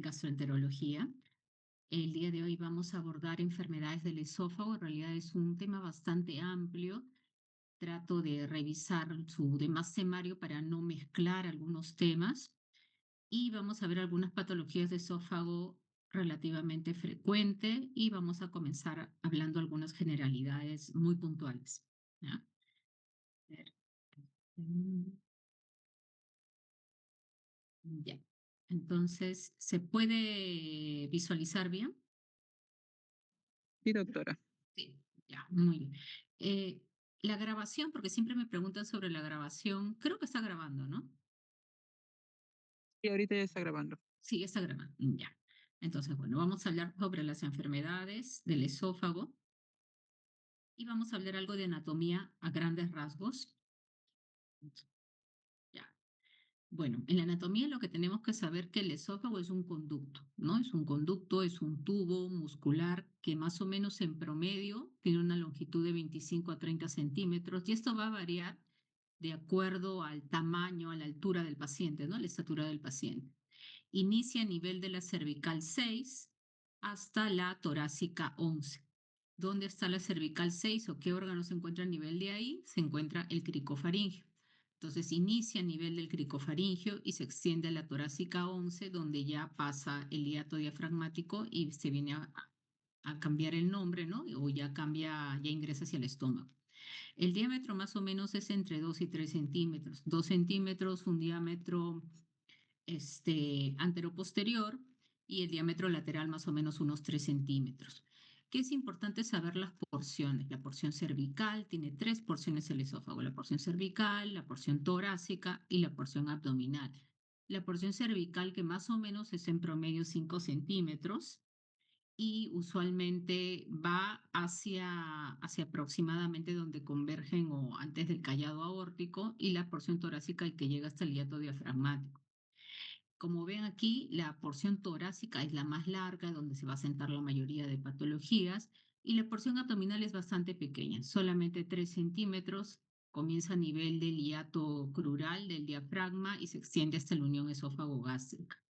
gastroenterología. El día de hoy vamos a abordar enfermedades del esófago. En realidad es un tema bastante amplio. Trato de revisar su demás temario para no mezclar algunos temas. Y vamos a ver algunas patologías de esófago relativamente frecuentes y vamos a comenzar hablando algunas generalidades muy puntuales. ¿Ya? A ver. Mm, ya. Entonces, ¿se puede visualizar bien? Sí, doctora. Sí, ya, muy bien. Eh, la grabación, porque siempre me preguntan sobre la grabación, creo que está grabando, ¿no? Y ahorita ya está grabando. Sí, está grabando, ya. Entonces, bueno, vamos a hablar sobre las enfermedades del esófago y vamos a hablar algo de anatomía a grandes rasgos. Ya. Bueno, en la anatomía lo que tenemos que saber que el esófago es un conducto, ¿no? Es un conducto, es un tubo muscular que más o menos en promedio tiene una longitud de 25 a 30 centímetros y esto va a variar de acuerdo al tamaño, a la altura del paciente, ¿no? La estatura del paciente. Inicia a nivel de la cervical 6 hasta la torácica 11. ¿Dónde está la cervical 6 o qué órgano se encuentra a nivel de ahí? Se encuentra el cricofaringio. Entonces inicia a nivel del cricofaringio y se extiende a la torácica 11, donde ya pasa el hiato diafragmático y se viene a cambiar el nombre, ¿no? O ya cambia, ya ingresa hacia el estómago. El diámetro más o menos es entre 2 y 3 centímetros. 2 centímetros, un diámetro anteroposterior y el diámetro lateral más o menos unos 3 centímetros. Que es importante saber las porciones. La porción cervical tiene tres porciones el esófago, la porción cervical, la porción torácica y la porción abdominal. La porción cervical que más o menos es en promedio 5 centímetros y usualmente va hacia aproximadamente donde convergen o antes del callado aórtico y la porción torácica el que llega hasta el hiato diafragmático. Como ven aquí, la porción torácica es la más larga, donde se va a sentar la mayoría de patologías, y la porción abdominal es bastante pequeña, solamente 3 centímetros, comienza a nivel del hiato crural del diafragma y se extiende hasta la unión esófago-gástrica.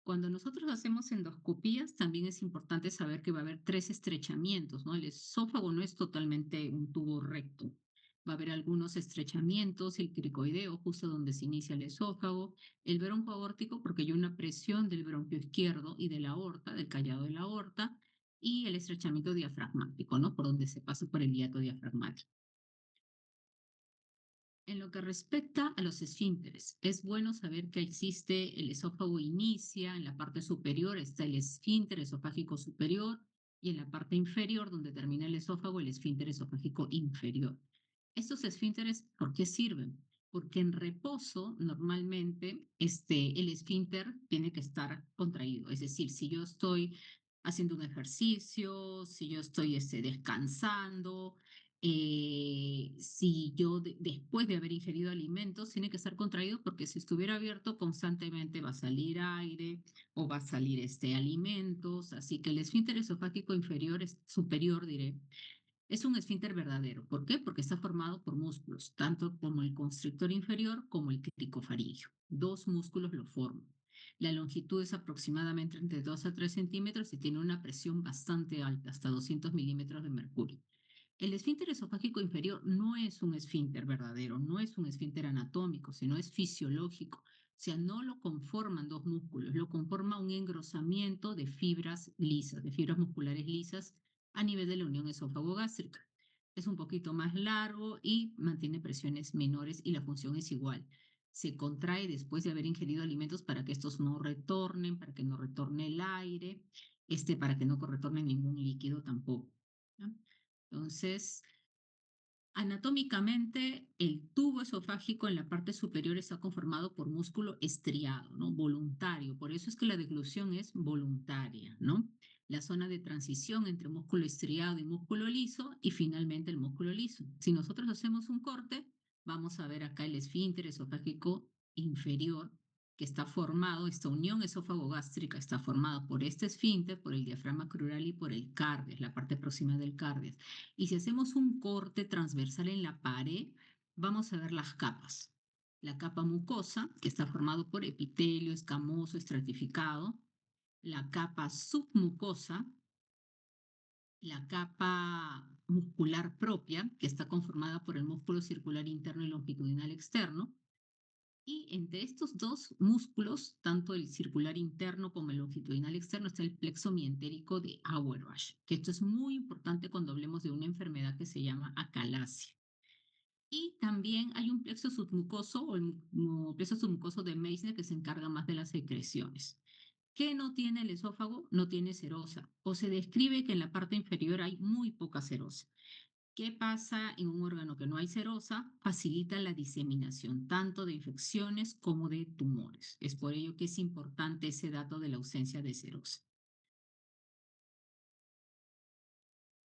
Cuando nosotros hacemos endoscopías, también es importante saber que va a haber tres estrechamientos, ¿no? El esófago no es totalmente un tubo recto. Va a haber algunos estrechamientos, el cricoideo, justo donde se inicia el esófago, el bronco aórtico, porque hay una presión del bronquio izquierdo y de la aorta, del callado de la aorta, y el estrechamiento diafragmático, ¿no? Por donde se pasa por el hiato diafragmático. En lo que respecta a los esfínteres, es bueno saber que existe el esófago inicia, en la parte superior está el esfínter esofágico superior y en la parte inferior, donde termina el esófago, el esfínter esofágico inferior. Estos esfínteres, ¿por qué sirven? Porque en reposo, normalmente, el esfínter tiene que estar contraído. Es decir, si yo estoy haciendo un ejercicio, si yo estoy descansando, si yo después de haber ingerido alimentos, tiene que estar contraído porque si estuviera abierto constantemente va a salir aire o va a salir alimentos. Así que el esfínter esofágico inferior, superior, diré, es un esfínter verdadero. ¿Por qué? Porque está formado por músculos, tanto como el constrictor inferior como el cricofaringio. Dos músculos lo forman. La longitud es aproximadamente entre 2 a 3 centímetros y tiene una presión bastante alta, hasta 200 milímetros de mercurio. El esfínter esofágico inferior no es un esfínter verdadero, no es un esfínter anatómico, sino es fisiológico. O sea, no lo conforman dos músculos, lo conforma un engrosamiento de fibras lisas, de fibras musculares lisas a nivel de la unión esófago-gástrica. Es un poquito más largo y mantiene presiones menores y la función es igual. Se contrae después de haber ingerido alimentos para que estos no retornen, para que no retorne el aire, para que no retorne ningún líquido tampoco. ¿No? Entonces, anatómicamente, el tubo esofágico en la parte superior está conformado por músculo estriado, ¿no? Voluntario. Por eso es que la deglución es voluntaria, ¿no? La zona de transición entre músculo estriado y músculo liso y finalmente el músculo liso. Si nosotros hacemos un corte, vamos a ver acá el esfínter esofágico inferior que está formado, esta unión esófago-gástrica está formada por este esfínter, por el diafragma crural y por el cardias, la parte próxima del cardias. Y si hacemos un corte transversal en la pared, vamos a ver las capas. La capa mucosa, que está formado por epitelio escamoso estratificado, la capa submucosa, la capa muscular propia, que está conformada por el músculo circular interno y longitudinal externo. Y entre estos dos músculos, tanto el circular interno como el longitudinal externo, está el plexo mientérico de Auerbach, que esto es muy importante cuando hablemos de una enfermedad que se llama acalasia. Y también hay un plexo submucoso o el plexo submucoso de Meissner que se encarga más de las secreciones. ¿Qué no tiene el esófago? No tiene serosa, o se describe que en la parte inferior hay muy poca serosa. ¿Qué pasa en un órgano que no hay serosa? Facilita la diseminación tanto de infecciones como de tumores. Es por ello que es importante ese dato de la ausencia de serosa.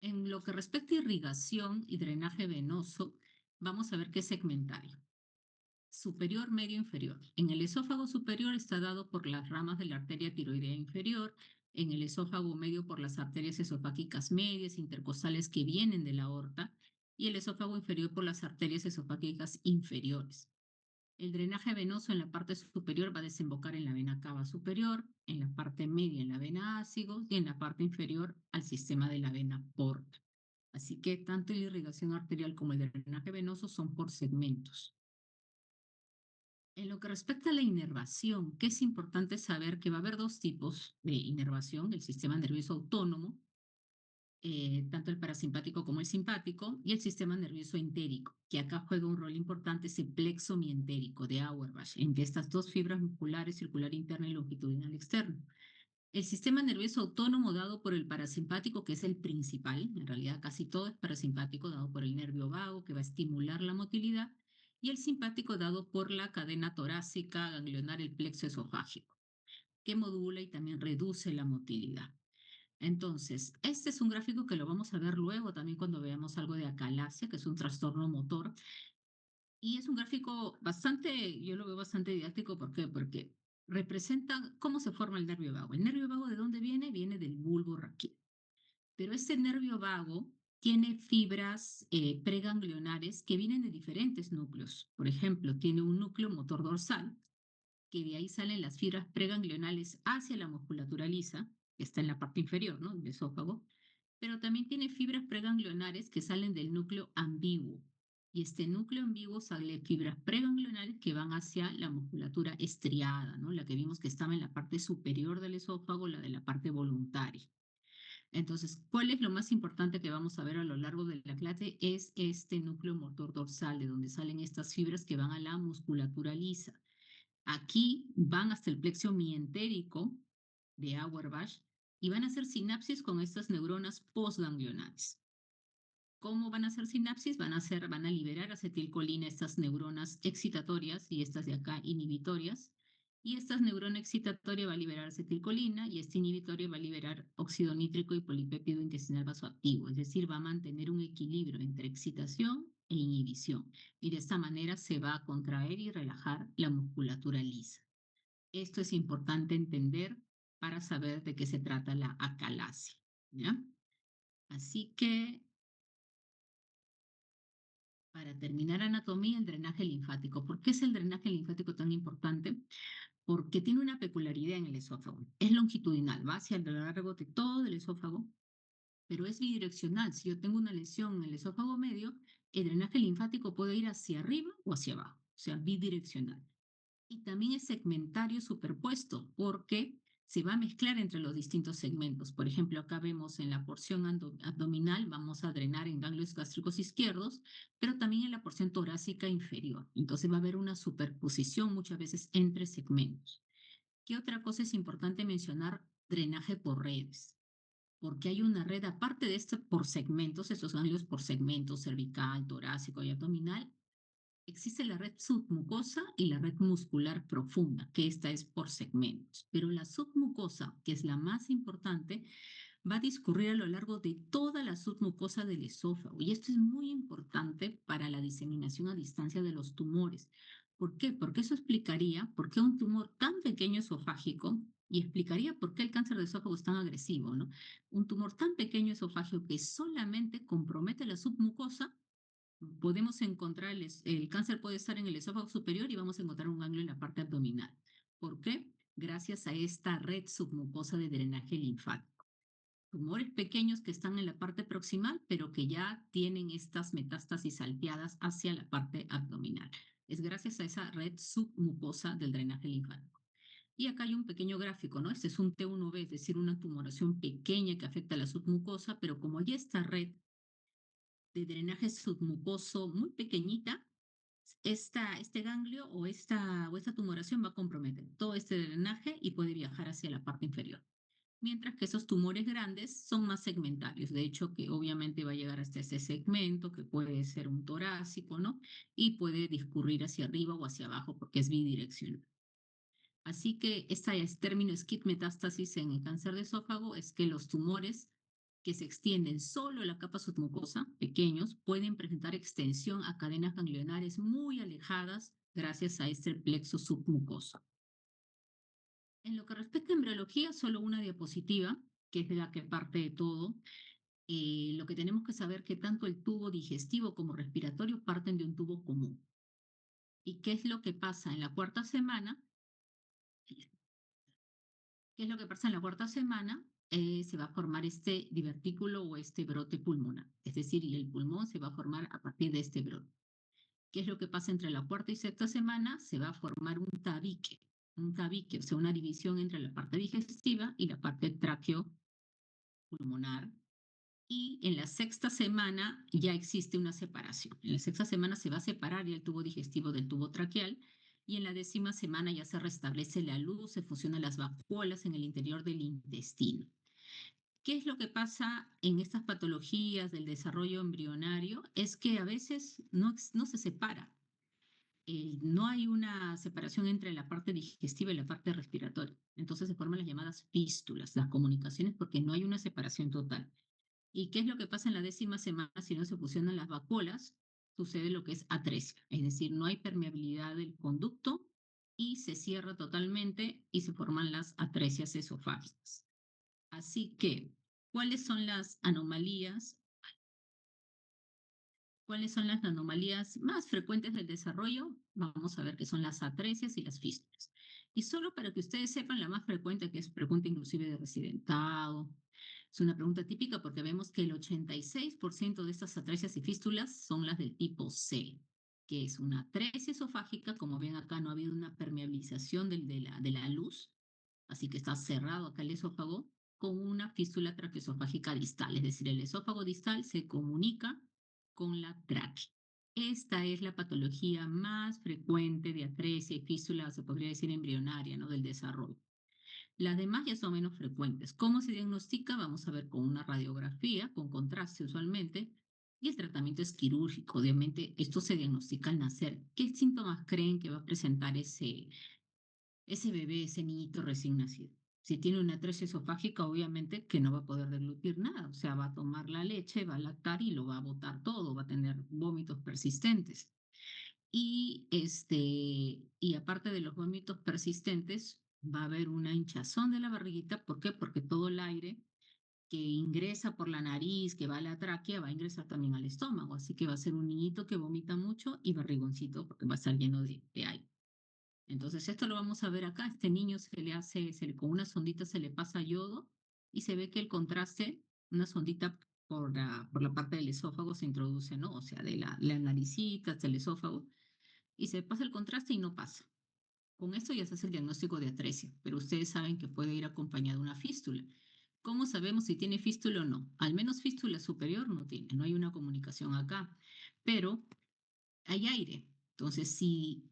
En lo que respecta a irrigación y drenaje venoso, vamos a ver qué es segmentario. Superior, medio, inferior. En el esófago superior está dado por las ramas de la arteria tiroidea inferior, en el esófago medio por las arterias esofágicas medias, intercostales que vienen de la aorta, y el esófago inferior por las arterias esofágicas inferiores. El drenaje venoso en la parte superior va a desembocar en la vena cava superior, en la parte media en la vena ácido y en la parte inferior al sistema de la vena porta. Así que tanto la irrigación arterial como el drenaje venoso son por segmentos. En lo que respecta a la inervación, que es importante saber que va a haber dos tipos de inervación, el sistema nervioso autónomo, tanto el parasimpático como el simpático, y el sistema nervioso entérico, que acá juega un rol importante, ese plexo mientérico de Auerbach, entre estas dos fibras musculares, circular interna y longitudinal externo. El sistema nervioso autónomo dado por el parasimpático, que es el principal, en realidad casi todo es parasimpático, dado por el nervio vago, que va a estimular la motilidad, y el simpático dado por la cadena torácica ganglionar, el plexo esofágico, que modula y también reduce la motilidad. Entonces, este es un gráfico que lo vamos a ver luego también cuando veamos algo de acalasia, que es un trastorno motor, y es un gráfico bastante, yo lo veo bastante didáctico. ¿Por qué? Porque representa cómo se forma el nervio vago. ¿El nervio vago de dónde viene? Viene del bulbo raquídeo. Pero este nervio vago tiene fibras preganglionares que vienen de diferentes núcleos. Por ejemplo, tiene un núcleo motor dorsal, que de ahí salen las fibras preganglionales hacia la musculatura lisa, que está en la parte inferior, ¿no? Del esófago, pero también tiene fibras preganglionares que salen del núcleo ambiguo. Y este núcleo ambiguo sale fibras preganglionares que van hacia la musculatura estriada, ¿no? La que vimos que estaba en la parte superior del esófago, la de la parte voluntaria. Entonces, ¿cuál es lo más importante que vamos a ver a lo largo de la clase? Es este núcleo motor dorsal, de donde salen estas fibras que van a la musculatura lisa. Aquí van hasta el plexo mientérico de Auerbach y van a hacer sinapsis con estas neuronas postganglionales. ¿Cómo van a hacer sinapsis? Van a liberar acetilcolina, estas neuronas excitatorias y estas de acá inhibitorias. Y esta neurona excitatoria va a liberar acetilcolina y esta inhibitoria va a liberar óxido nítrico y polipéptido intestinal vasoactivo. Es decir, va a mantener un equilibrio entre excitación e inhibición. Y de esta manera se va a contraer y relajar la musculatura lisa. Esto es importante entender para saber de qué se trata la acalasia, ¿ya? Así que para terminar anatomía, el drenaje linfático. ¿Por qué es el drenaje linfático tan importante? Porque tiene una peculiaridad en el esófago. Es longitudinal, va hacia lo largo de todo el esófago, pero es bidireccional. Si yo tengo una lesión en el esófago medio, el drenaje linfático puede ir hacia arriba o hacia abajo, o sea, bidireccional. Y también es segmentario superpuesto, porque se va a mezclar entre los distintos segmentos. Por ejemplo, acá vemos en la porción abdominal, vamos a drenar en ganglios gástricos izquierdos, pero también en la porción torácica inferior. Entonces va a haber una superposición muchas veces entre segmentos. ¿Qué otra cosa es importante mencionar? Drenaje por redes, porque hay una red aparte de este por segmentos, estos ganglios por segmentos, cervical, torácico y abdominal. Existe la red submucosa y la red muscular profunda, que esta es por segmentos, pero la submucosa, que es la más importante, va a discurrir a lo largo de toda la submucosa del esófago. Y esto es muy importante para la diseminación a distancia de los tumores. ¿Por qué? Porque eso explicaría por qué un tumor tan pequeño esofágico, y explicaría por qué el cáncer de esófago es tan agresivo, ¿no? Un tumor tan pequeño esofágico que solamente compromete la submucosa, podemos encontrar el cáncer puede estar en el esófago superior y vamos a encontrar un ganglio en la parte abdominal. ¿Por qué? gracias a esta red submucosa de drenaje linfático. Tumores pequeños que están en la parte proximal, pero que ya tienen estas metástasis salteadas hacia la parte abdominal. Es gracias a esa red submucosa del drenaje linfático. Y acá hay un pequeño gráfico, ¿no? Este es un T1B, es decir, una tumoración pequeña que afecta a la submucosa, pero como hay esta red de drenaje submucoso muy pequeñita, este ganglio o esta tumoración va a comprometer todo este drenaje y puede viajar hacia la parte inferior. Mientras que esos tumores grandes son más segmentarios, de hecho que obviamente va a llegar hasta ese segmento que puede ser un torácico, ¿no? Y puede discurrir hacia arriba o hacia abajo porque es bidireccional. Así que este término skip metástasis en el cáncer de esófago es que los tumores que se extienden solo en la capa submucosa, pequeños, pueden presentar extensión a cadenas ganglionares muy alejadas gracias a este plexo submucoso. En lo que respecta a embriología, solo una diapositiva, que es de la que parte de todo. Lo que tenemos que saber que tanto el tubo digestivo como respiratorio parten de un tubo común. ¿Y qué es lo que pasa en la cuarta semana? ¿Qué es lo que pasa en la cuarta semana? Se va a formar este divertículo o este brote pulmonar. Es decir, y el pulmón se va a formar a partir de este brote. ¿Qué es lo que pasa entre la cuarta y sexta semana? Se va a formar un tabique, o sea, una división entre la parte digestiva y la parte tráqueo-pulmonar. Y en la sexta semana ya existe una separación. En la sexta semana se va a separar ya el tubo digestivo del tubo traqueal y en la décima semana ya se restablece la luz, se fusionan las vacuolas en el interior del intestino. ¿Qué es lo que pasa en estas patologías del desarrollo embrionario? Es que a veces no se separa. No hay una separación entre la parte digestiva y la parte respiratoria. Entonces se forman las llamadas fístulas, las comunicaciones, porque no hay una separación total. ¿Y qué es lo que pasa en la décima semana si no se fusionan las vacuolas? Sucede lo que es atresia, es decir, no hay permeabilidad del conducto y se cierra totalmente y se forman las atresias esofágicas. Así que, ¿cuáles son las anomalías? ¿Cuáles son las anomalías más frecuentes del desarrollo? Vamos a ver qué son las atresias y las fístulas. Y solo para que ustedes sepan, la más frecuente, que es pregunta inclusive de residentado, es una pregunta típica porque vemos que el 86% de estas atresias y fístulas son las del tipo C, que es una atresia esofágica. Como ven acá, no ha habido una permeabilización de la luz, así que está cerrado acá el esófago, con una fístula traqueosofágica distal, es decir, el esófago distal se comunica con la tráquea. Esta es la patología más frecuente de atresia y fístula, se podría decir embrionaria, ¿no? Del desarrollo. Las demás ya son menos frecuentes. ¿Cómo se diagnostica? Vamos a ver con una radiografía, con contraste usualmente, y el tratamiento es quirúrgico. Obviamente, esto se diagnostica al nacer. ¿Qué síntomas creen que va a presentar ese bebé, ese niñito recién nacido? Si tiene una atresia esofágica, obviamente que no va a poder deglutir nada, o sea, va a tomar la leche, va a lactar y lo va a botar todo, va a tener vómitos persistentes. Y aparte de los vómitos persistentes, va a haber una hinchazón de la barriguita. ¿Por qué? Porque todo el aire que ingresa por la nariz, que va a la tráquea, va a ingresar también al estómago. Así que va a ser un niñito que vomita mucho y barrigoncito porque va a estar lleno de aire. Entonces, esto lo vamos a ver acá. Este niño con una sondita se le pasa yodo y se ve que el contraste, una sondita por la parte del esófago se introduce, ¿no? O sea, de la naricita hasta el esófago, y se pasa el contraste y no pasa. Con esto ya se hace el diagnóstico de atresia, pero ustedes saben que puede ir acompañado de una fístula. ¿Cómo sabemos si tiene fístula o no? Al menos fístula superior no tiene, no hay una comunicación acá, pero hay aire. Entonces, si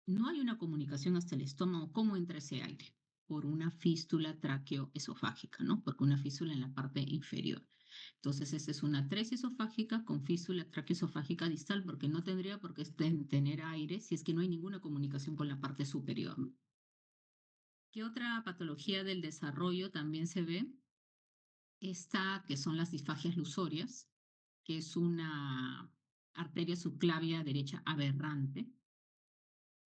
no hay una comunicación hasta el estómago, ¿cómo entra ese aire? Por una fístula traqueoesofágica, ¿no? Porque una fístula en la parte inferior. Entonces, esta es una atresia esofágica con fístula traqueoesofágica distal, porque no tendría por qué tener aire si es que no hay ninguna comunicación con la parte superior, ¿no? ¿Qué otra patología del desarrollo también se ve? Esta, que son las disfagias lusorias, que es una arteria subclavia derecha aberrante.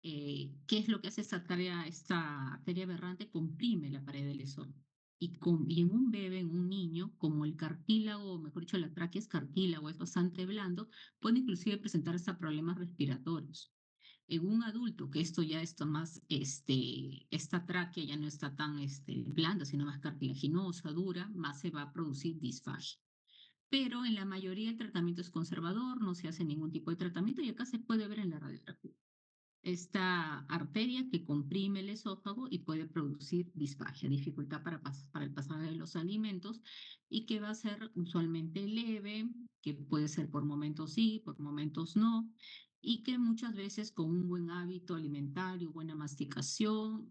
¿Qué es lo que hace esta arteria aberrante? Comprime la pared del esófago. Y en un bebé, en un niño, como el cartílago, mejor dicho, la tráquea es cartílago, es bastante blando, puede inclusive presentar hasta problemas respiratorios. En un adulto, que esto ya está más, esta tráquea ya no está tan blanda, sino más cartilaginosa, dura, más se va a producir disfagia. Pero en la mayoría el tratamiento es conservador, no se hace ningún tipo de tratamiento y acá se puede ver en la radiografía esta arteria que comprime el esófago y puede producir disfagia, dificultad para el pasaje de los alimentos y que va a ser usualmente leve, que puede ser por momentos sí, por momentos no, y que muchas veces con un buen hábito alimentario, buena masticación,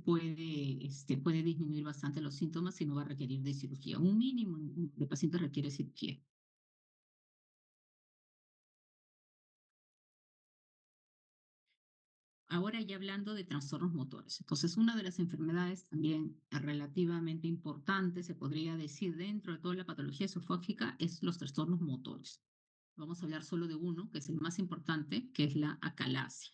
puede disminuir bastante los síntomas y no va a requerir de cirugía. Un mínimo de pacientes requiere cirugía. Ahora ya hablando de trastornos motores. Entonces, una de las enfermedades también relativamente importantes, se podría decir, dentro de toda la patología esofágica, es los trastornos motores. Vamos a hablar solo de uno, que es el más importante, que es la acalasia.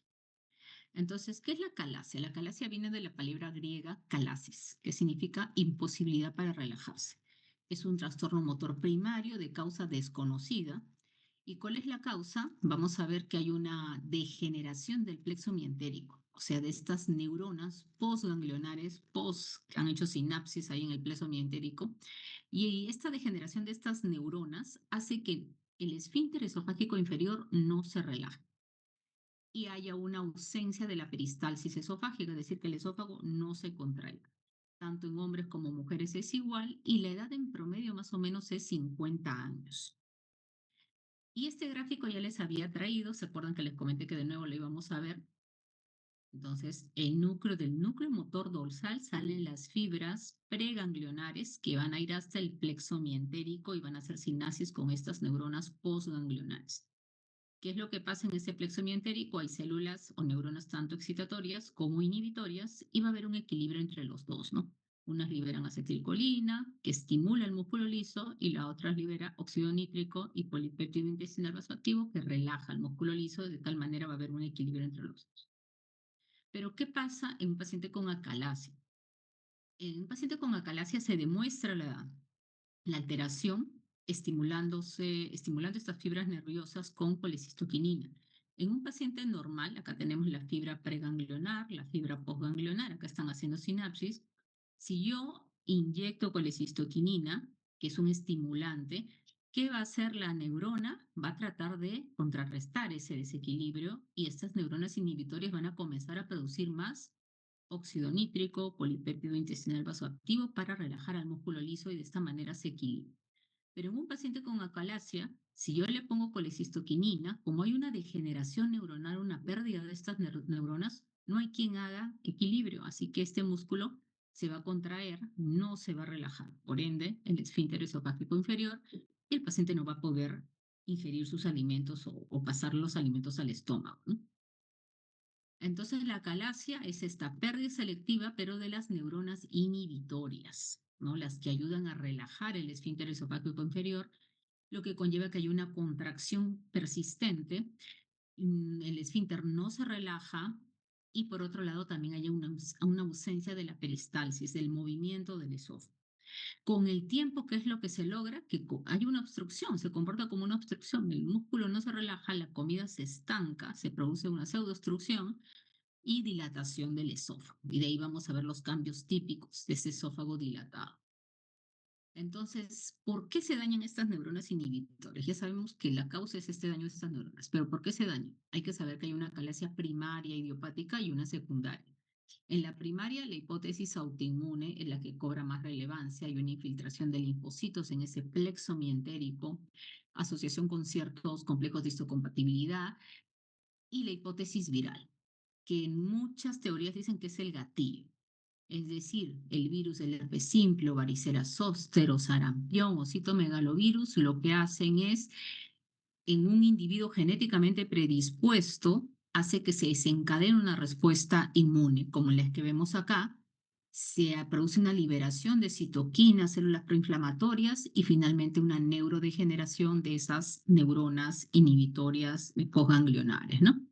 Entonces, ¿qué es la acalasia? La acalasia viene de la palabra griega calasis, que significa imposibilidad para relajarse. Es un trastorno motor primario de causa desconocida. ¿Y cuál es la causa? Vamos a ver que hay una degeneración del plexo mientérico, o sea, de estas neuronas postganglionares, que han hecho sinapsis ahí en el plexo mientérico. Y esta degeneración de estas neuronas hace que el esfínter esofágico inferior no se relaje y haya una ausencia de la peristalsis esofágica, es decir, que el esófago no se contraiga. Tanto en hombres como mujeres es igual y la edad en promedio más o menos es 50 años. Y este gráfico ya les había traído, ¿se acuerdan que les comenté que de nuevo lo íbamos a ver? Entonces, del núcleo motor dorsal salen las fibras preganglionares que van a ir hasta el plexo mientérico y van a hacer sinapsis con estas neuronas postganglionares. ¿Qué es lo que pasa en ese plexo mientérico? Hay células o neuronas tanto excitatorias como inhibitorias y va a haber un equilibrio entre los dos, ¿no? Unas liberan acetilcolina, que estimula el músculo liso, y la otra libera óxido nítrico y polipéptido intestinal vasoactivo, que relaja el músculo liso, de tal manera va a haber un equilibrio entre los dos. Pero, ¿qué pasa en un paciente con acalasia? En un paciente con acalasia se demuestra la alteración estimulando estas fibras nerviosas con colecistoquinina. En un paciente normal, acá tenemos la fibra preganglionar, la fibra postganglionar, acá están haciendo sinapsis. Si yo inyecto colecistoquinina, que es un estimulante, ¿qué va a hacer la neurona? Va a tratar de contrarrestar ese desequilibrio y estas neuronas inhibitorias van a comenzar a producir más óxido nítrico, polipéptido intestinal vasoactivo para relajar al músculo liso y de esta manera se equilibra. Pero en un paciente con acalasia, si yo le pongo colecistoquinina, como hay una degeneración neuronal, una pérdida de estas neuronas, no hay quien haga equilibrio, así que este músculo se va a contraer, no se va a relajar. Por ende, el esfínter esofágico inferior y el paciente no va a poder ingerir sus alimentos o pasar los alimentos al estómago, ¿no? Entonces, la acalasia es esta pérdida selectiva, pero de las neuronas inhibitorias, ¿no? Las que ayudan a relajar el esfínter esofágico inferior, lo que conlleva que haya una contracción persistente, el esfínter no se relaja y por otro lado también hay una ausencia de la peristalsis, del movimiento del esófago. Con el tiempo, ¿qué es lo que se logra? Que hay una obstrucción, se comporta como una obstrucción, el músculo no se relaja, la comida se estanca, se produce una pseudoobstrucción y dilatación del esófago. Y de ahí vamos a ver los cambios típicos de ese esófago dilatado. Entonces, ¿por qué se dañan estas neuronas inhibitorias? Ya sabemos que la causa es este daño de estas neuronas, pero ¿por qué se dañan? Hay que saber que hay una acalasia primaria idiopática y una secundaria. En la primaria, la hipótesis autoinmune es la que cobra más relevancia. Hay una infiltración de linfocitos en ese plexo mientérico, asociación con ciertos complejos de histocompatibilidad y la hipótesis viral, que en muchas teorías dicen que es el gatillo. Es decir, el virus del herpes simple, o varicela zóster, o sarampión, o citomegalovirus, lo que hacen es, en un individuo genéticamente predispuesto, hace que se desencadene una respuesta inmune, como las que vemos acá. Se produce una liberación de citoquinas, células proinflamatorias y finalmente una neurodegeneración de esas neuronas inhibitorias postganglionares, ¿no?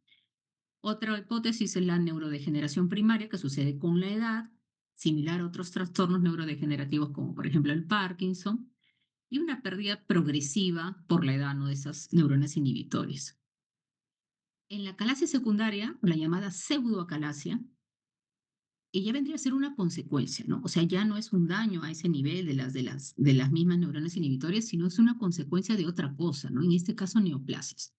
Otra hipótesis es la neurodegeneración primaria que sucede con la edad, similar a otros trastornos neurodegenerativos como por ejemplo el Parkinson, y una pérdida progresiva por la edad, ¿no?, de esas neuronas inhibitorias. En la acalasia secundaria, o la llamada pseudoacalasia, ella vendría a ser una consecuencia, ¿no? O sea, ya no es un daño a ese nivel de las mismas neuronas inhibitorias, sino es una consecuencia de otra cosa, ¿no? En este caso, neoplasias.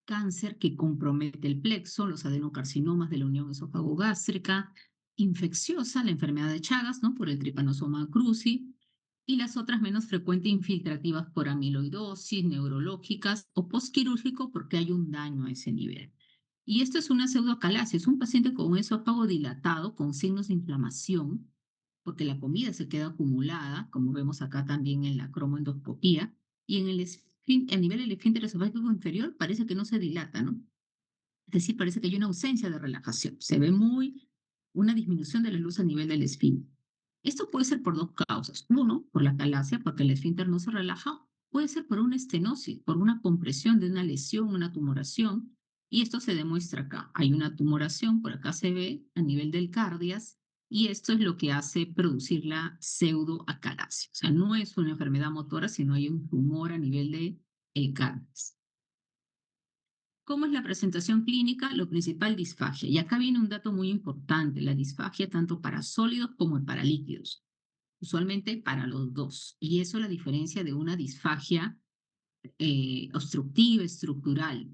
Cáncer que compromete el plexo, los adenocarcinomas de la unión esófago-gástrica, infecciosa, la enfermedad de Chagas, ¿no? Por el Trypanosoma cruzi, y las otras menos frecuentes infiltrativas por amiloidosis, neurológicas o postquirúrgico porque hay un daño a ese nivel. Y esto es una pseudoacalasia, es un paciente con un esófago dilatado, con signos de inflamación, porque la comida se queda acumulada, como vemos acá también en la cromoendoscopía, y en a nivel del esfínter esofágico inferior parece que no se dilata, ¿no? Es decir, parece que hay una ausencia de relajación. Se ve una disminución de la luz a nivel del esfínter. Esto puede ser por dos causas. Uno, por la calasia, porque el esfínter no se relaja. Puede ser por una estenosis, por una compresión de una lesión, una tumoración. Y esto se demuestra acá. Hay una tumoración, por acá se ve a nivel del cardias, y esto es lo que hace producir la pseudoacalasia. O sea, no es una enfermedad motora, sino hay un tumor a nivel del cardias. ¿Cómo es la presentación clínica? Lo principal, disfagia. Y acá viene un dato muy importante, la disfagia tanto para sólidos como para líquidos, usualmente para los dos. Y eso es la diferencia de una disfagia obstructiva, estructural.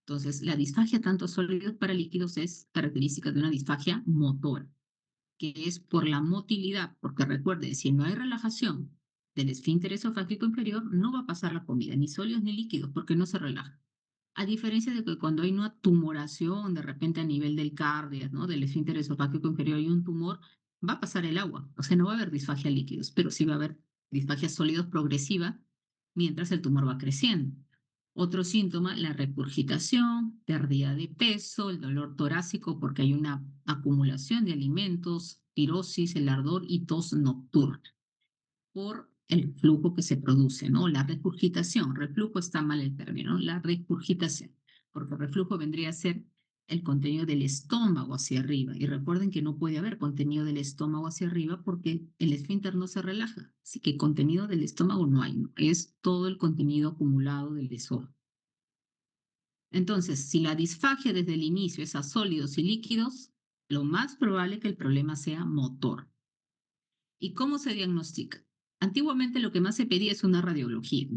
Entonces, la disfagia tanto sólidos para líquidos es característica de una disfagia motora, que es por la motilidad, porque recuerden, si no hay relajación del esfínter esofágico inferior, no va a pasar la comida, ni sólidos ni líquidos, porque no se relaja. A diferencia de que cuando hay una tumoración de repente a nivel del cardio, ¿no? Del esfínter esofágico inferior hay un tumor, va a pasar el agua. O sea, no va a haber disfagia líquidos, pero sí va a haber disfagia sólidos progresiva mientras el tumor va creciendo. Otro síntoma, la regurgitación, pérdida de peso, el dolor torácico porque hay una acumulación de alimentos, pirosis, el ardor y tos nocturna por el flujo que se produce, ¿no? La regurgitación, reflujo está mal el término, la regurgitación, porque reflujo vendría a ser el contenido del estómago hacia arriba. Y recuerden que no puede haber contenido del estómago hacia arriba porque el esfínter no se relaja. Así que contenido del estómago no hay, ¿no? Es todo el contenido acumulado del esófago. Entonces, si la disfagia desde el inicio es a sólidos y líquidos, lo más probable es que el problema sea motor. ¿Y cómo se diagnostica? Antiguamente lo que más se pedía es una radiografía,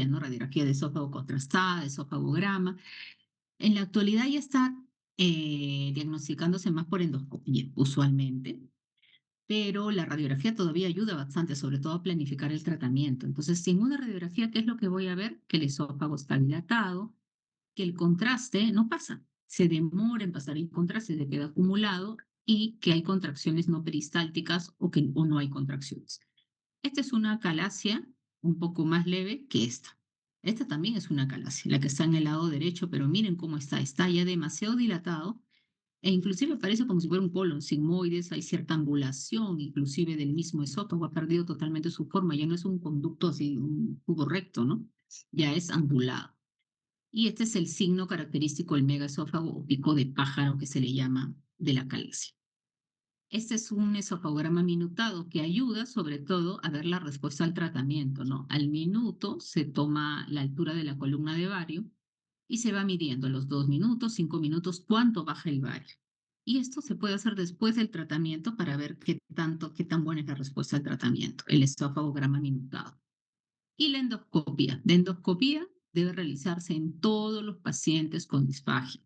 ¿no? Radiografía de esófago contrastada, de esofagograma. En la actualidad ya está diagnosticándose más por endoscopía, usualmente, pero la radiografía todavía ayuda bastante, sobre todo a planificar el tratamiento. Entonces, si en una radiografía, ¿qué es lo que voy a ver? Que el esófago está dilatado, que el contraste no pasa, se demora en pasar el contraste, se queda acumulado y que hay contracciones no peristálticas o no hay contracciones. Esta es una calasia un poco más leve que esta. Esta también es una calasia, la que está en el lado derecho, pero miren cómo está ya demasiado dilatado e inclusive parece como si fuera un colon sigmoides, hay cierta angulación inclusive del mismo esófago, ha perdido totalmente su forma, ya no es un conducto así, un tubo recto, ¿no? Ya es angulado. Y este es el signo característico del megaesófago o pico de pájaro que se le llama de la calasia. Este es un esofagograma minutado que ayuda sobre todo a ver la respuesta al tratamiento, ¿no? Al minuto se toma la altura de la columna de vario y se va midiendo a los 2 minutos, 5 minutos, cuánto baja el vario. Y esto se puede hacer después del tratamiento para ver qué tan buena es la respuesta al tratamiento, el esofagograma minutado. Y la endoscopia. La endoscopia debe realizarse en todos los pacientes con disfagia.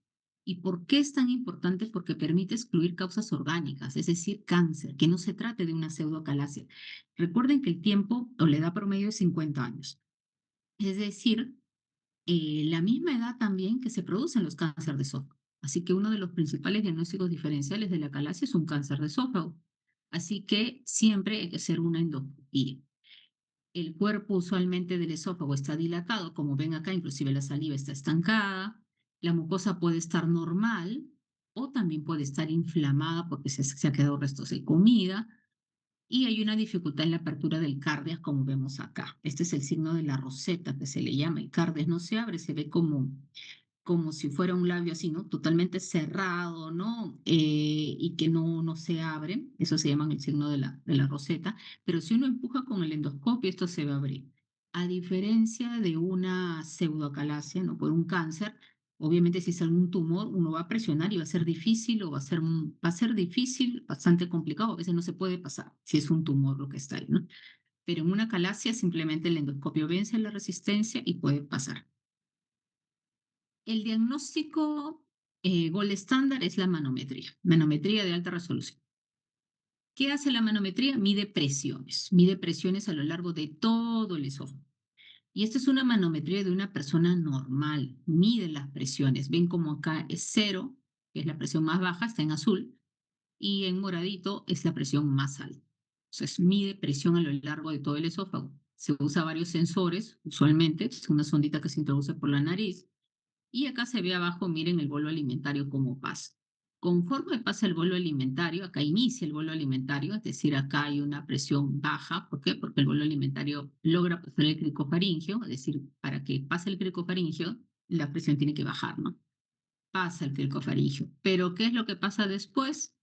¿Y por qué es tan importante? Porque permite excluir causas orgánicas, es decir, cáncer, que no se trate de una pseudocalasia. Recuerden que el tiempo o la edad promedio es 50 años. Es decir, la misma edad también que se producen los cánceres de esófago. Así que uno de los principales diagnósticos diferenciales de la calasia es un cáncer de esófago. Así que siempre hay que hacer una endoscopia. El cuerpo usualmente del esófago está dilatado, como ven acá, inclusive la saliva está estancada, la mucosa puede estar normal o también puede estar inflamada porque se ha quedado restos de comida y hay una dificultad en la apertura del cardias, como vemos acá. Este es el signo de la roseta que se le llama. El cardias no se abre, se ve como si fuera un labio así, ¿no? Totalmente cerrado, ¿no? Y que no se abre. Eso se llama el signo de la roseta. Pero si uno empuja con el endoscopio, esto se va a abrir. A diferencia de una pseudoacalasia, ¿no? Por un cáncer, Obviamente, si es algún tumor, uno va a presionar y va a ser difícil o va a ser difícil, bastante complicado. A veces no se puede pasar si es un tumor lo que está ahí, ¿no? Pero en una calasia simplemente el endoscopio vence la resistencia y puede pasar. El diagnóstico gold estándar es la manometría de alta resolución. ¿Qué hace la manometría? Mide presiones a lo largo de todo el esófago. Y esta es una manometría de una persona normal, mide las presiones. Ven como acá es 0, que es la presión más baja, está en azul, y en moradito es la presión más alta. Entonces mide presión a lo largo de todo el esófago. Se usa varios sensores, usualmente, es una sondita que se introduce por la nariz, y acá se ve abajo, miren el bolo alimentario cómo pasa. Conforme pasa el bolo alimentario, acá inicia el bolo alimentario, es decir, acá hay una presión baja. ¿Por qué? Porque el bolo alimentario logra pasar el cricofaringio, es decir, para que pase el cricofaringio, la presión tiene que bajar, ¿no? Pasa el cricofaringio. Pero ¿qué es lo que pasa después?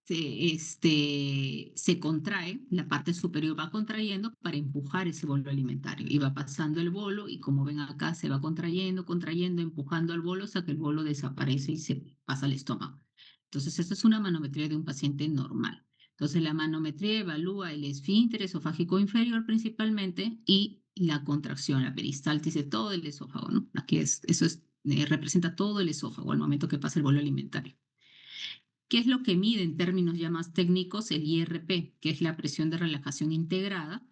Se contrae, la parte superior va contrayendo para empujar ese bolo alimentario y va pasando el bolo y como ven acá se va contrayendo, contrayendo, empujando al bolo hasta que el bolo desaparece y se pasa al estómago. Entonces, esta es una manometría de un paciente normal. Entonces, la manometría evalúa el esfínter esofágico inferior principalmente y la contracción, la peristaltis de todo el esófago, ¿no? Aquí representa todo el esófago al momento que pasa el bolo alimentario. ¿Qué es lo que mide en términos ya más técnicos el IRP? Que es la presión de relajación integrada,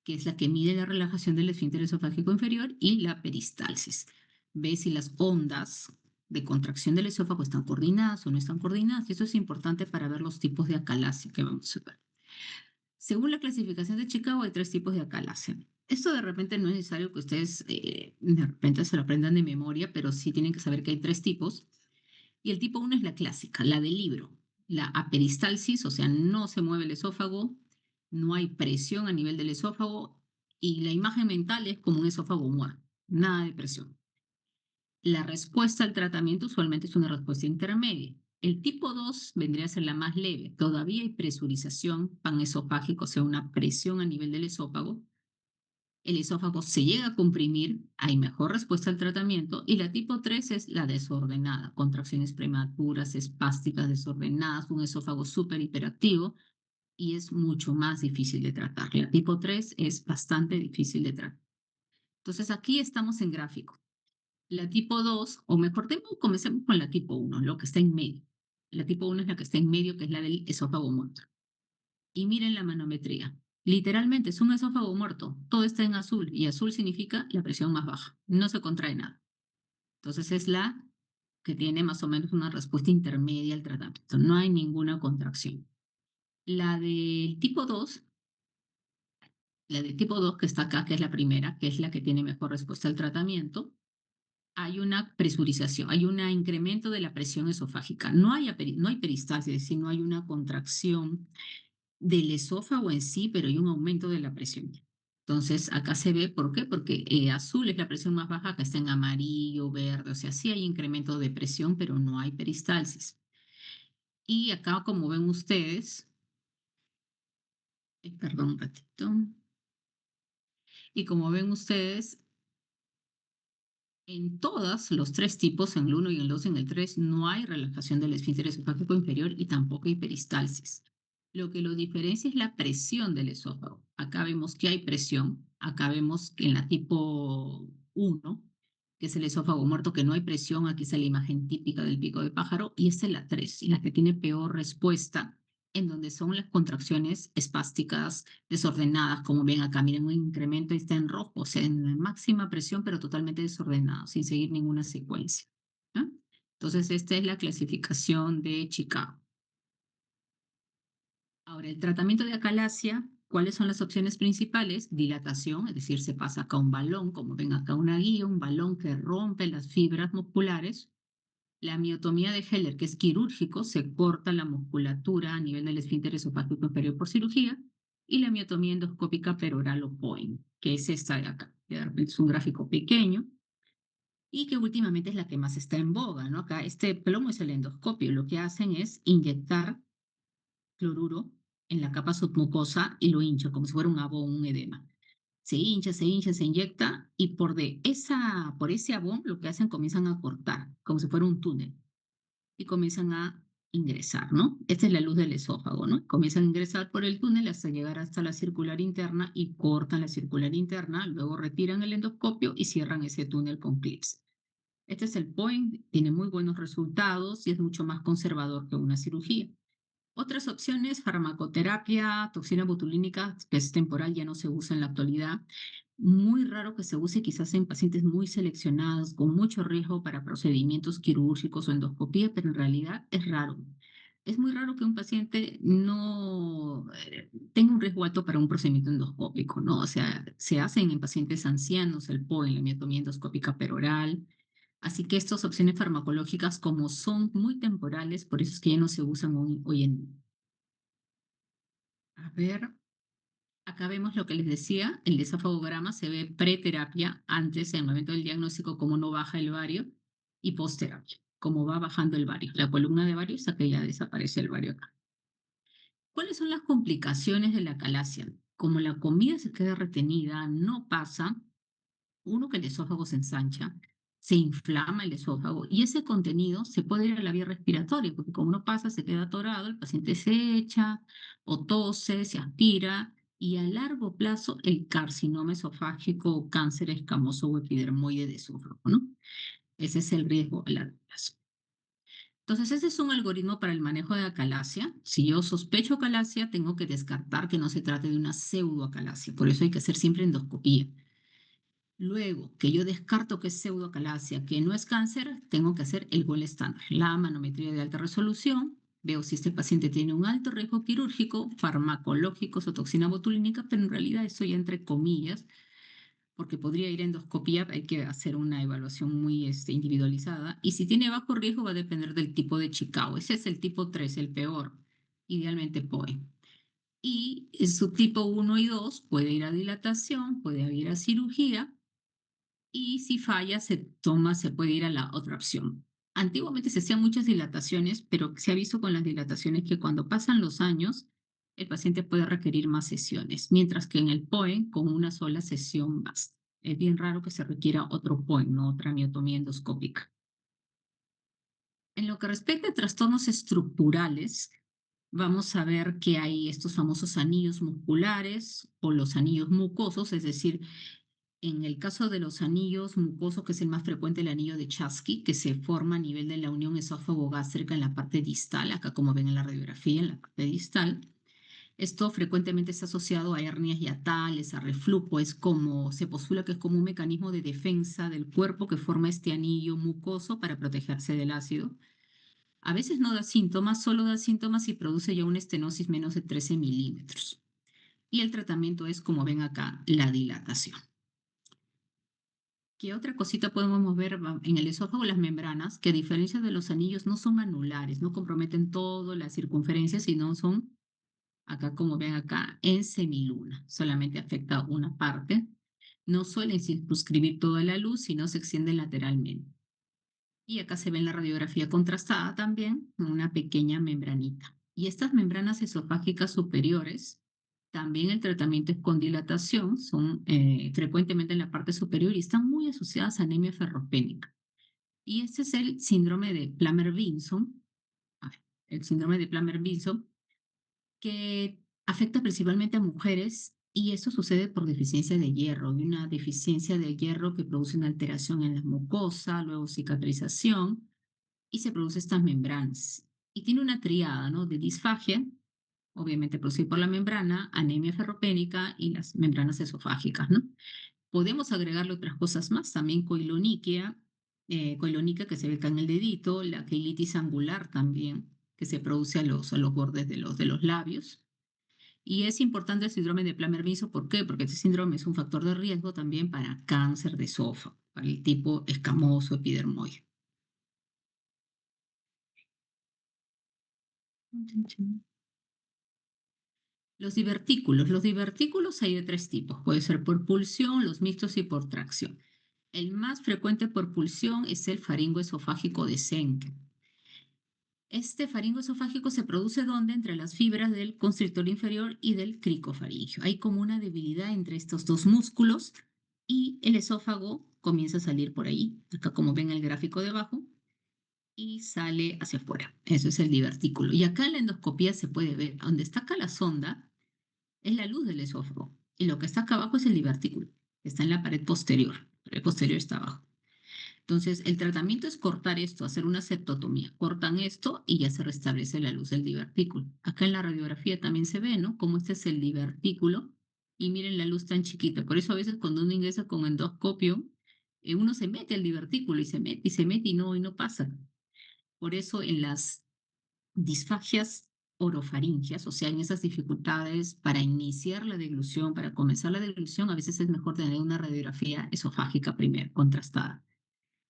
que es la que mide la relajación del esfínter esofágico inferior, y la peristalsis. Ve si las ondas de contracción del esófago están coordinadas o no están coordinadas. Y eso es importante para ver los tipos de acalasia que vamos a ver. Según la clasificación de Chicago, hay 3 tipos de acalasia. Esto de repente no es necesario que ustedes de repente se lo aprendan de memoria, pero sí tienen que saber que hay 3 tipos. Y el tipo 1 es la clásica, la del libro, la aperistalsis, o sea, no se mueve el esófago, no hay presión a nivel del esófago y la imagen mental es como un esófago muerto, nada de presión. La respuesta al tratamiento usualmente es una respuesta intermedia. El tipo 2 vendría a ser la más leve. Todavía hay presurización panesofágica, o sea, una presión a nivel del esófago, el esófago se llega a comprimir, hay mejor respuesta al tratamiento, y la tipo 3 es la desordenada, contracciones prematuras, espásticas desordenadas, un esófago súper hiperactivo y es mucho más difícil de tratar. La tipo 3 es bastante difícil de tratar. Entonces aquí estamos en gráfico. La tipo 2, o mejor, comencemos con la tipo 1, lo que está en medio. La tipo 1 es la que está en medio, que es la del esófago muerto. Y miren la manometría. Literalmente es un esófago muerto. Todo está en azul y azul significa la presión más baja. No se contrae nada. Entonces es la que tiene más o menos una respuesta intermedia al tratamiento. No hay ninguna contracción. La del tipo 2, la del tipo 2 que está acá, que es la primera, que es la que tiene mejor respuesta al tratamiento, hay una presurización, hay un incremento de la presión esofágica. No hay peristalsis, es decir, no hay una contracción del esófago en sí, pero hay un aumento de la presión. Entonces, acá se ve, ¿por qué? Porque azul es la presión más baja, acá está en amarillo, verde, o sea, sí hay incremento de presión, pero no hay peristalsis. Y acá, como ven ustedes, perdón un ratito, y como ven ustedes, en todos los 3 tipos, en el 1 y en el 2 y en el 3, no hay relajación del esfínter esofágico inferior y tampoco hay peristalsis. Lo que lo diferencia es la presión del esófago. Acá vemos que hay presión. Acá vemos que en la tipo 1, que es el esófago muerto, que no hay presión. Aquí está la imagen típica del pico de pájaro. Y esta es la 3, y la que tiene peor respuesta, en donde son las contracciones espásticas desordenadas, como ven acá, miren un incremento, está en rojo, o sea, en máxima presión, pero totalmente desordenado, sin seguir ninguna secuencia. ¿No? Entonces, esta es la clasificación de Chicago. Ahora, el tratamiento de acalasia, ¿cuáles son las opciones principales? Dilatación, es decir, se pasa acá un balón, como ven acá una guía, un balón que rompe las fibras musculares. La miotomía de Heller, que es quirúrgico, se corta la musculatura a nivel del esfínter esofágico inferior por cirugía, y la miotomía endoscópica peroral o POEM, que es esta de acá. Es un gráfico pequeño y que últimamente es la que más está en boga, ¿no? Acá este plomo es el endoscopio. Lo que hacen es inyectar cloruro en la capa submucosa y lo hinchan como si fuera un abo o un edema. se hincha, se inyecta y por ese abón lo que hacen comienzan a cortar, como si fuera un túnel, y comienzan a ingresar, ¿no? Esta es la luz del esófago, ¿no? Comienzan a ingresar por el túnel hasta llegar hasta la circular interna y cortan la circular interna, luego retiran el endoscopio y cierran ese túnel con clips. Este es el POEM, tiene muy buenos resultados y es mucho más conservador que una cirugía. Otras opciones, farmacoterapia, toxina botulínica, que es temporal, ya no se usa en la actualidad. Muy raro que se use quizás en pacientes muy seleccionados, con mucho riesgo para procedimientos quirúrgicos o endoscopía, pero en realidad es raro. Es muy raro que un paciente no tenga un riesgo alto para un procedimiento endoscópico, ¿no? O sea, se hacen en pacientes ancianos el POE, la miotomía endoscópica peroral. Así que estas opciones farmacológicas, como son muy temporales, por eso es que ya no se usan hoy en día. A ver, acá vemos lo que les decía, el desafagograma se ve preterapia, antes, en el momento del diagnóstico, cómo no baja el vario, y posterapia, cómo va bajando el vario. La columna de vario hasta que ya desaparece el vario acá. ¿Cuáles son las complicaciones de la calasia? Como la comida se queda retenida, no pasa, uno, que el esófago se ensancha, se inflama el esófago y ese contenido se puede ir a la vía respiratoria, porque como no pasa, se queda atorado, el paciente se echa o tose, se aspira y a largo plazo el carcinoma esofágico o cáncer escamoso o epidermoide de esófago, ¿no? Ese es el riesgo a largo plazo. Entonces, ese es un algoritmo para el manejo de acalasia. Si yo sospecho acalasia, tengo que descartar que no se trate de una pseudoacalasia. Por eso hay que hacer siempre endoscopía. Luego, que yo descarto que es pseudocalasia, que no es cáncer, tengo que hacer el gol estándar, la manometría de alta resolución. Veo si este paciente tiene un alto riesgo quirúrgico, farmacológico o toxina botulínica, pero en realidad eso ya entre comillas, porque podría ir a endoscopía, hay que hacer una evaluación muy individualizada. Y si tiene bajo riesgo, va a depender del tipo de Chicago. Ese es el tipo 3, el peor, idealmente POE. Y el subtipo 1 y 2 puede ir a dilatación, puede ir a cirugía y si falla, se puede ir a la otra opción. Antiguamente se hacían muchas dilataciones, pero se ha visto con las dilataciones que cuando pasan los años, el paciente puede requerir más sesiones, mientras que en el POE, con una sola sesión basta. Es bien raro que se requiera otro POE, no otra miotomía endoscópica. En lo que respecta a trastornos estructurales, vamos a ver que hay estos famosos anillos musculares o los anillos mucosos, es decir, en el caso de los anillos mucosos, que es el más frecuente, el anillo de Chasky, que se forma a nivel de la unión esófago-gástrica en la parte distal, acá como ven en la radiografía, en la parte distal. Esto frecuentemente está asociado a hernias hiatales, a reflujo, se postula que es como un mecanismo de defensa del cuerpo que forma este anillo mucoso para protegerse del ácido. A veces no da síntomas, solo da síntomas y produce ya una estenosis menos de 13 milímetros. Y el tratamiento es, como ven acá, la dilatación. ¿Qué otra cosita podemos ver en el esófago? Las membranas, que a diferencia de los anillos no son anulares, no comprometen toda la circunferencia, sino son, acá como ven acá, en semiluna. Solamente afecta una parte. No suelen circunscribir toda la luz, sino se extienden lateralmente. Y acá se ve en la radiografía contrastada también una pequeña membranita. Y estas membranas esofágicas superiores, también el tratamiento es con dilatación, son frecuentemente en la parte superior y están muy asociadas a anemia ferropénica. Y este es el síndrome de Plummer-Vinson, el síndrome de Plummer-Vinson, que afecta principalmente a mujeres y esto sucede por deficiencia de hierro, y una deficiencia de hierro que produce una alteración en la mucosa, luego cicatrización y se producen estas membranas. Y tiene una triada, ¿no? De disfagia, obviamente producida por la membrana, anemia ferropénica y las membranas esofágicas, ¿no? Podemos agregarle otras cosas más, también coilónica que se ve acá en el dedito, la queilitis angular también, que se produce a los bordes de los labios. Y es importante el síndrome de Plummer-Vinson, ¿por qué? Porque este síndrome es un factor de riesgo también para cáncer de esófago, para el tipo escamoso epidermoide. Los divertículos hay de tres tipos. Puede ser por pulsión, los mixtos y por tracción. El más frecuente por pulsión es el faringoesofágico de Schenck. Este faringo esofágico se produce ¿dónde? Entre las fibras del constrictor inferior y del cricofaringio. Hay como una debilidad entre estos dos músculos y el esófago comienza a salir por ahí, acá como ven el gráfico de abajo, y sale hacia afuera. Eso es el divertículo. Y acá en la endoscopía se puede ver, donde está acá la sonda, es la luz del esófago. Y lo que está acá abajo es el divertículo, que está en la pared posterior. La pared posterior está abajo. Entonces, el tratamiento es cortar esto, hacer una septotomía. Cortan esto y ya se restablece la luz del divertículo. Acá en la radiografía también se ve, ¿no? Cómo este es el divertículo. Y miren la luz tan chiquita. Por eso a veces cuando uno ingresa con endoscopio, uno se mete al divertículo y se mete y no pasa. Por eso en las disfagias orofaringias, o sea, en esas dificultades para iniciar la deglución, para comenzar la deglución, a veces es mejor tener una radiografía esofágica primero, contrastada.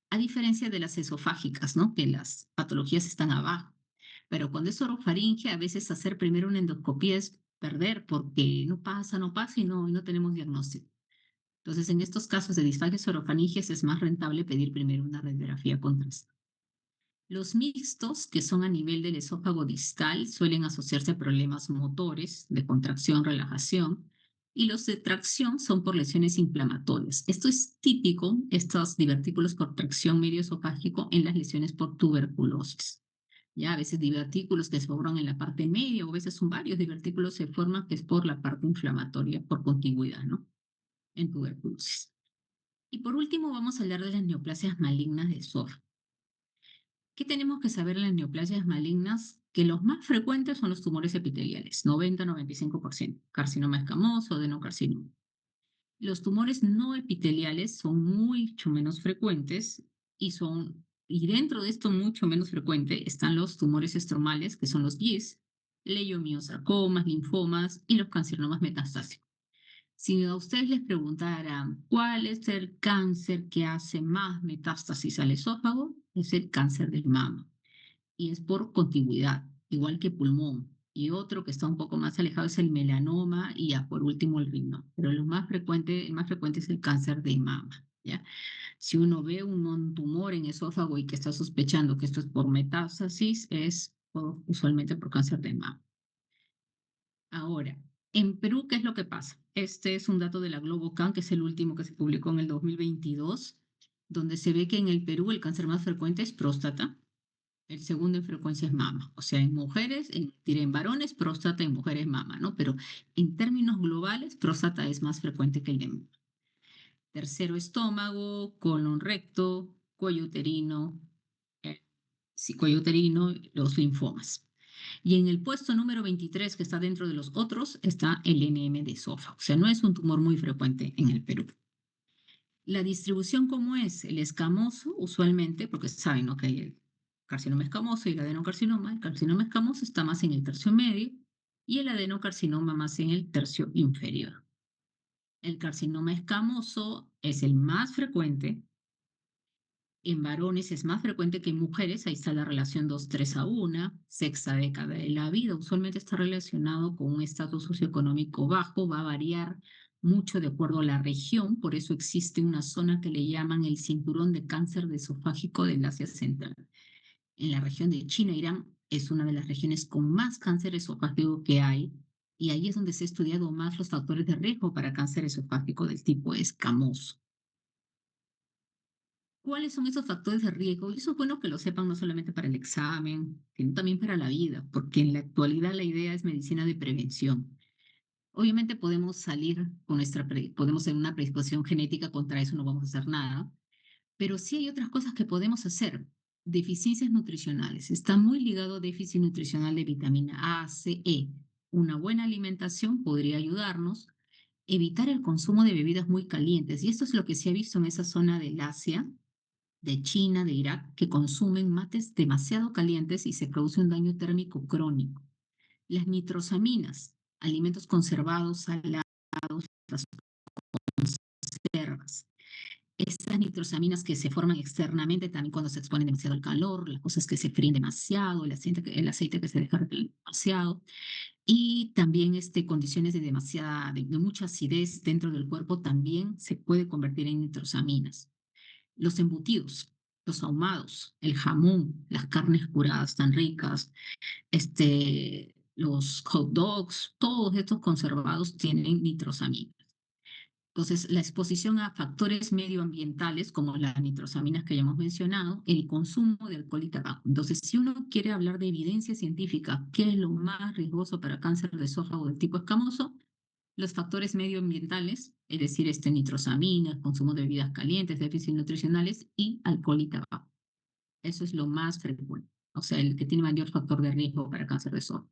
A diferencia de las esofágicas, ¿no? Que las patologías están abajo. Pero cuando es orofaringe, a veces hacer primero una endoscopía es perder porque no pasa y no tenemos diagnóstico. Entonces, en estos casos de disfagias orofaringias es más rentable pedir primero una radiografía contrastada. Los mixtos, que son a nivel del esófago distal, suelen asociarse a problemas motores, de contracción, relajación, y los de tracción son por lesiones inflamatorias. Esto es típico, estos divertículos por tracción medio esofágico en las lesiones por tuberculosis. Ya a veces divertículos que se forman en la parte media, o a veces son varios divertículos se forman que es por la parte inflamatoria, por contigüidad, ¿no? En tuberculosis. Y por último, vamos a hablar de las neoplasias malignas de esófago. ¿Qué tenemos que saber en las neoplasias malignas? Que los más frecuentes son los tumores epiteliales, 90-95%, carcinoma escamoso, adenocarcinoma. Los tumores no epiteliales son mucho menos frecuentes y dentro de esto mucho menos frecuente están los tumores estromales, que son los GIS, leiomiosarcomas, linfomas y los carcinomas metastásicos. Si a ustedes les preguntaran cuál es el cáncer que hace más metástasis al esófago, es el cáncer de mama y es por contigüidad, igual que pulmón. Y otro que está un poco más alejado es el melanoma y ya por último el riñón. Pero el más frecuente es el cáncer de mama, ¿ya? Si uno ve un tumor en esófago y que está sospechando que esto es por metástasis, usualmente por cáncer de mama. Ahora, en Perú, ¿qué es lo que pasa? Este es un dato de la Globocan, que es el último que se publicó en el 2022, donde se ve que en el Perú el cáncer más frecuente es próstata, el segundo en frecuencia es mama. O sea, en mujeres, diré en varones, próstata, en mujeres mama, ¿no? Pero en términos globales, próstata es más frecuente que el de mama. Tercero, estómago, colon recto, cuello uterino, sí, cuello uterino, los linfomas. Y en el puesto número 23, que está dentro de los otros, está el NM de esófago. O sea, no es un tumor muy frecuente en el Perú. La distribución, ¿cómo es? El escamoso, usualmente, porque saben, ¿no? Que hay el carcinoma escamoso y el adenocarcinoma. El carcinoma escamoso está más en el tercio medio y el adenocarcinoma más en el tercio inferior. El carcinoma escamoso es el más frecuente. En varones es más frecuente que en mujeres, ahí está la relación 2:3:1, sexta década de la vida, usualmente está relacionado con un estatus socioeconómico bajo, va a variar mucho de acuerdo a la región, por eso existe una zona que le llaman el cinturón de cáncer de esofágico del Asia Central. En la región de China, Irán, es una de las regiones con más cáncer esofágico que hay, y ahí es donde se ha estudiado más los factores de riesgo para cáncer esofágico del tipo escamoso. ¿Cuáles son esos factores de riesgo? Y eso es bueno que lo sepan no solamente para el examen, sino también para la vida, porque en la actualidad la idea es medicina de prevención. Obviamente podemos salir con podemos tener una predisposición genética, contra eso no vamos a hacer nada, pero sí hay otras cosas que podemos hacer. Deficiencias nutricionales. Está muy ligado a déficit nutricional de vitamina A, C, E. Una buena alimentación podría ayudarnos. Evitar el consumo de bebidas muy calientes. Y esto es lo que se ha visto en esa zona del Asia, de China, de Irak, que consumen mates demasiado calientes y se produce un daño térmico crónico. Las nitrosaminas, alimentos conservados, salados, las conservas. Estas nitrosaminas que se forman externamente también cuando se exponen demasiado al calor, las cosas que se fríen demasiado, el aceite que se deja demasiado, y también condiciones de mucha acidez dentro del cuerpo también se puede convertir en nitrosaminas. Los embutidos. los ahumados, el jamón, las carnes curadas tan ricas, los hot dogs, todos estos conservados tienen nitrosaminas. Entonces, la exposición a factores medioambientales como las nitrosaminas que ya hemos mencionado, el consumo de alcohol y tabaco. Entonces, si uno quiere hablar de evidencia científica, ¿qué es lo más riesgoso para cáncer de esófago del tipo escamoso? Los factores medioambientales, es decir, nitrosaminas, consumo de bebidas calientes, déficits nutricionales y alcohol y tabaco. Eso es lo más frecuente, o sea, el que tiene mayor factor de riesgo para cáncer de esófago.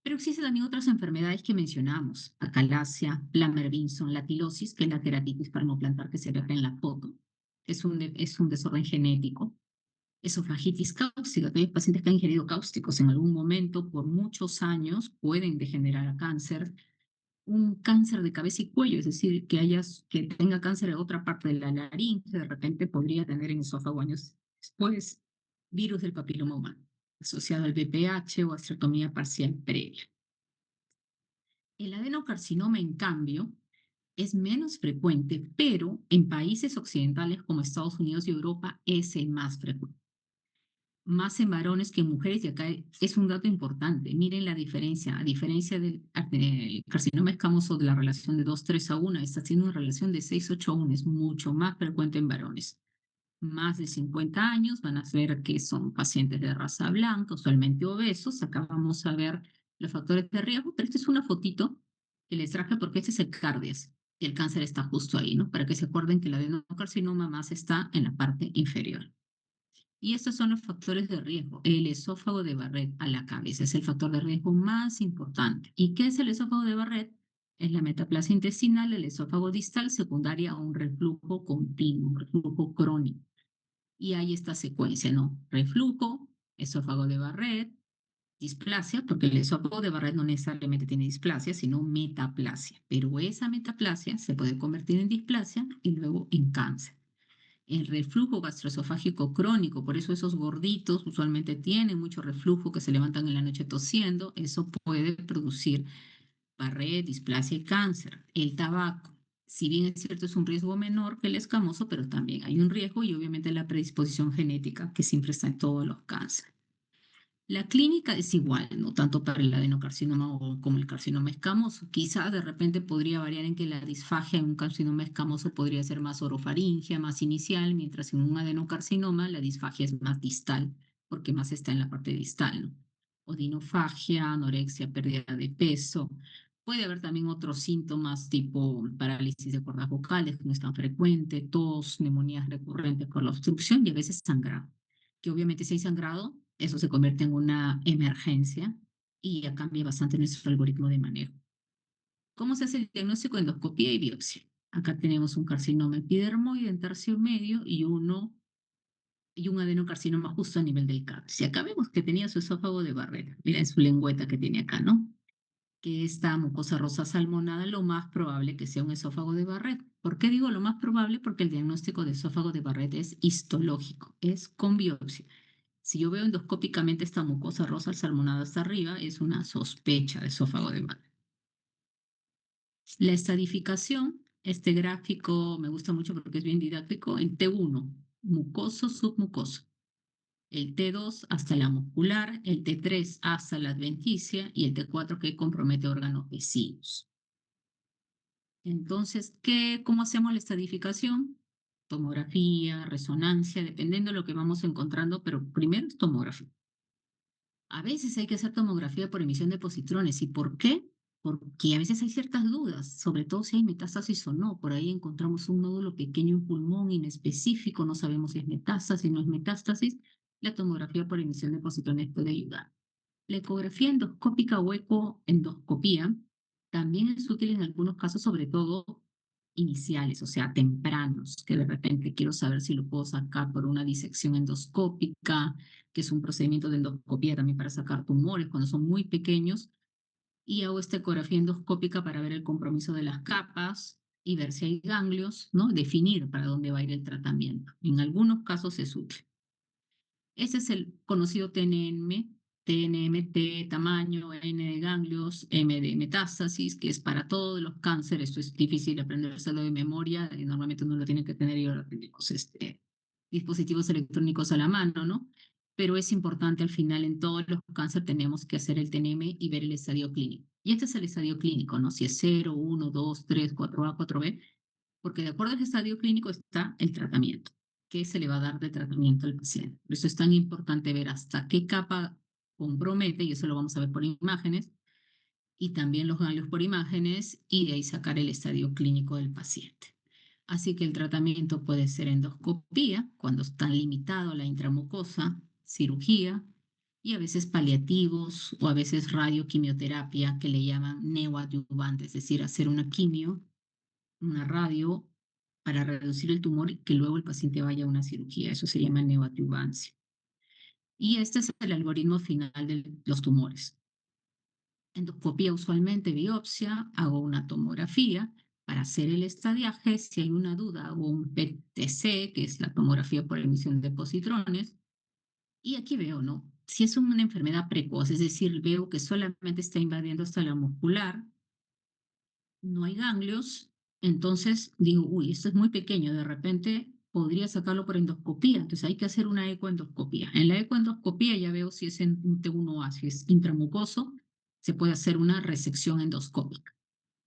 Pero existen también otras enfermedades que mencionamos, acalasia, Plummer-Vinson, la tilosis, que es la queratitis palmoplantar que se ve acá en la foto. Es un desorden genético. Esofagitis cáustica, aquellos pacientes que han ingerido cáusticos en algún momento por muchos años pueden degenerar a cáncer. Un cáncer de cabeza y cuello, es decir, que tenga cáncer en otra parte de la laringe, de repente podría tener en esófago años después virus del papiloma humano, asociado al BPH o astrectomía parcial previa. El adenocarcinoma, en cambio, es menos frecuente, pero en países occidentales como Estados Unidos y Europa es el más frecuente. Más en varones que en mujeres, y acá es un dato importante. Miren la diferencia, a diferencia del carcinoma escamoso de la relación de 2:3:1, está haciendo una relación de 6:8:1, es mucho más frecuente en varones. Más de 50 años van a ver que son pacientes de raza blanca, usualmente obesos. Acá vamos a ver los factores de riesgo, pero esta es una fotito que les traje porque este es el CARDIAS y el cáncer está justo ahí, ¿no? Para que se acuerden que el adenocarcinoma más está en la parte inferior. Y estos son los factores de riesgo. El esófago de Barrett a la cabeza es el factor de riesgo más importante. ¿Y qué es el esófago de Barrett? Es la metaplasia intestinal, el esófago distal secundaria a un reflujo continuo, un reflujo crónico. Y hay esta secuencia, ¿no? Reflujo, esófago de Barrett, displasia, porque el esófago de Barrett no necesariamente tiene displasia, sino metaplasia. Pero esa metaplasia se puede convertir en displasia y luego en cáncer. El reflujo gastroesofágico crónico, por eso esos gorditos usualmente tienen mucho reflujo que se levantan en la noche tosiendo, eso puede producir Barrett, displasia y cáncer. El tabaco, si bien es cierto, es un riesgo menor que el escamoso, pero también hay un riesgo y obviamente la predisposición genética que siempre está en todos los cánceres. La clínica es igual, no tanto para el adenocarcinoma como el carcinoma escamoso. Quizás de repente podría variar en que la disfagia en un carcinoma escamoso podría ser más orofaringia, más inicial, mientras en un adenocarcinoma la disfagia es más distal, porque más está en la parte distal, ¿no? Odinofagia, anorexia, pérdida de peso. Puede haber también otros síntomas tipo parálisis de cuerdas vocales, que no es tan frecuente, tos, neumonías recurrentes por la obstrucción y a veces sangrado, que obviamente si hay sangrado, eso se convierte en una emergencia y ya cambia bastante nuestro algoritmo de manejo. ¿Cómo se hace el diagnóstico? Endoscopía y biopsia. Acá tenemos un carcinoma epidermoide en tercio medio y un adenocarcinoma justo a nivel del cápside. Acá vemos que tenía su esófago de Barrett. Miren su lengüeta que tiene acá, ¿no? Que esta mucosa rosa salmonada, lo más probable que sea un esófago de Barrett. ¿Por qué digo lo más probable? Porque el diagnóstico de esófago de Barrett es histológico, es con biopsia. Si yo veo endoscópicamente esta mucosa rosa salmonada hasta arriba, es una sospecha de esófago de Barrett. La estadificación, este gráfico me gusta mucho porque es bien didáctico, en T1, mucoso, submucoso. El T2 hasta la muscular, el T3 hasta la adventicia y el T4 que compromete órganos vecinos. Entonces, ¿cómo hacemos la estadificación? Tomografía, resonancia, dependiendo de lo que vamos encontrando, pero primero es tomografía. A veces hay que hacer tomografía por emisión de positrones. ¿Y por qué? Porque a veces hay ciertas dudas, sobre todo si hay metástasis o no. Por ahí encontramos un nódulo pequeño en pulmón inespecífico, no sabemos si es metástasis o no es metástasis. La tomografía por emisión de positrones puede ayudar. La ecografía endoscópica o ecoendoscopía también es útil en algunos casos, sobre todo iniciales, o sea, tempranos, que de repente quiero saber si lo puedo sacar por una disección endoscópica, que es un procedimiento de endoscopía también para sacar tumores cuando son muy pequeños, y hago esta ecografía endoscópica para ver el compromiso de las capas y ver si hay ganglios, ¿no? Definir para dónde va a ir el tratamiento. En algunos casos es útil. Ese es el conocido TNM, TNMT, tamaño, N de ganglios, M de metástasis, que es para todos los cánceres. Esto es difícil aprendérselo de memoria, y normalmente uno lo tiene que tener y ahora tenemos dispositivos electrónicos a la mano, ¿no? Pero es importante al final en todos los cánceres tenemos que hacer el TNM y ver el estadio clínico. Y este es el estadio clínico, ¿no? Si es 0, 1, 2, 3, 4A, 4B, porque de acuerdo al estadio clínico está el tratamiento, que se le va a dar de tratamiento al paciente. Por eso es tan importante ver hasta qué capa compromete, y eso lo vamos a ver por imágenes, y también los ganglios por imágenes, y de ahí sacar el estadio clínico del paciente. Así que el tratamiento puede ser endoscopía, cuando está limitado la intramucosa, cirugía, y a veces paliativos o a veces radioquimioterapia, que le llaman neoadyuvante, es decir, hacer una quimio, una radio para reducir el tumor y que luego el paciente vaya a una cirugía. Eso se llama neoadyuvancia. Y este es el algoritmo final de los tumores. Endoscopía usualmente, biopsia, hago una tomografía para hacer el estadiaje. Si hay una duda, hago un PTC, que es la tomografía por emisión de positrones. Y aquí veo, ¿no? Si es una enfermedad precoz, es decir, veo que solamente está invadiendo hasta la muscular, no hay ganglios, entonces digo, uy, esto es muy pequeño, de repente podría sacarlo por endoscopía, entonces hay que hacer una ecoendoscopía. En la ecoendoscopía ya veo si es en un T1A, si es intramucoso, se puede hacer una resección endoscópica.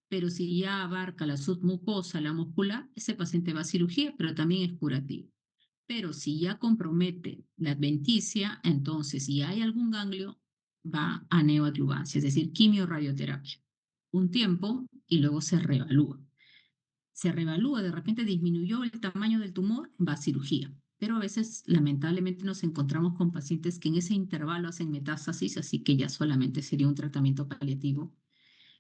Pero si ya abarca la submucosa, la muscular, ese paciente va a cirugía, pero también es curativo. Pero si ya compromete la adventicia, entonces si hay algún ganglio, va a neoadyuvancia, es decir, quimio-radioterapia. Un tiempo y luego se reevalúa. Se reevalúa, de repente disminuyó el tamaño del tumor, va a cirugía. Pero a veces, lamentablemente, nos encontramos con pacientes que en ese intervalo hacen metástasis, así que ya solamente sería un tratamiento paliativo,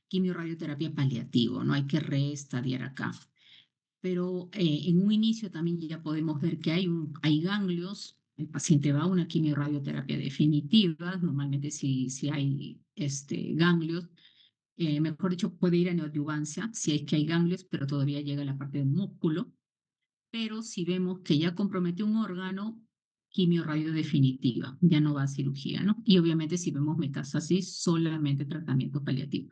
quimio-radioterapia paliativo, no hay que reestadiar acá. Pero en un inicio también ya podemos ver que hay ganglios, el paciente va a una quimio-radioterapia definitiva, normalmente si hay ganglios, mejor dicho, puede ir a neoadyuvancia si es que hay ganglios, pero todavía llega a la parte del músculo. Pero si vemos que ya compromete un órgano, quimio-radio definitiva, ya no va a cirugía, ¿no? Y obviamente si vemos metástasis, solamente tratamiento paliativo.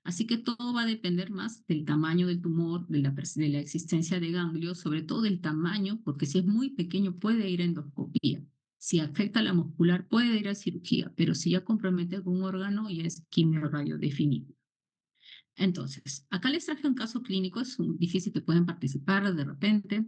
Así que todo va a depender más del tamaño del tumor, de la existencia de ganglios, sobre todo del tamaño, porque si es muy pequeño puede ir a endoscopía. Si afecta a la muscular puede ir a cirugía, pero si ya compromete algún órgano ya es quimio-radio definitiva. Entonces, acá les traje un caso clínico, es difícil que puedan participar de repente,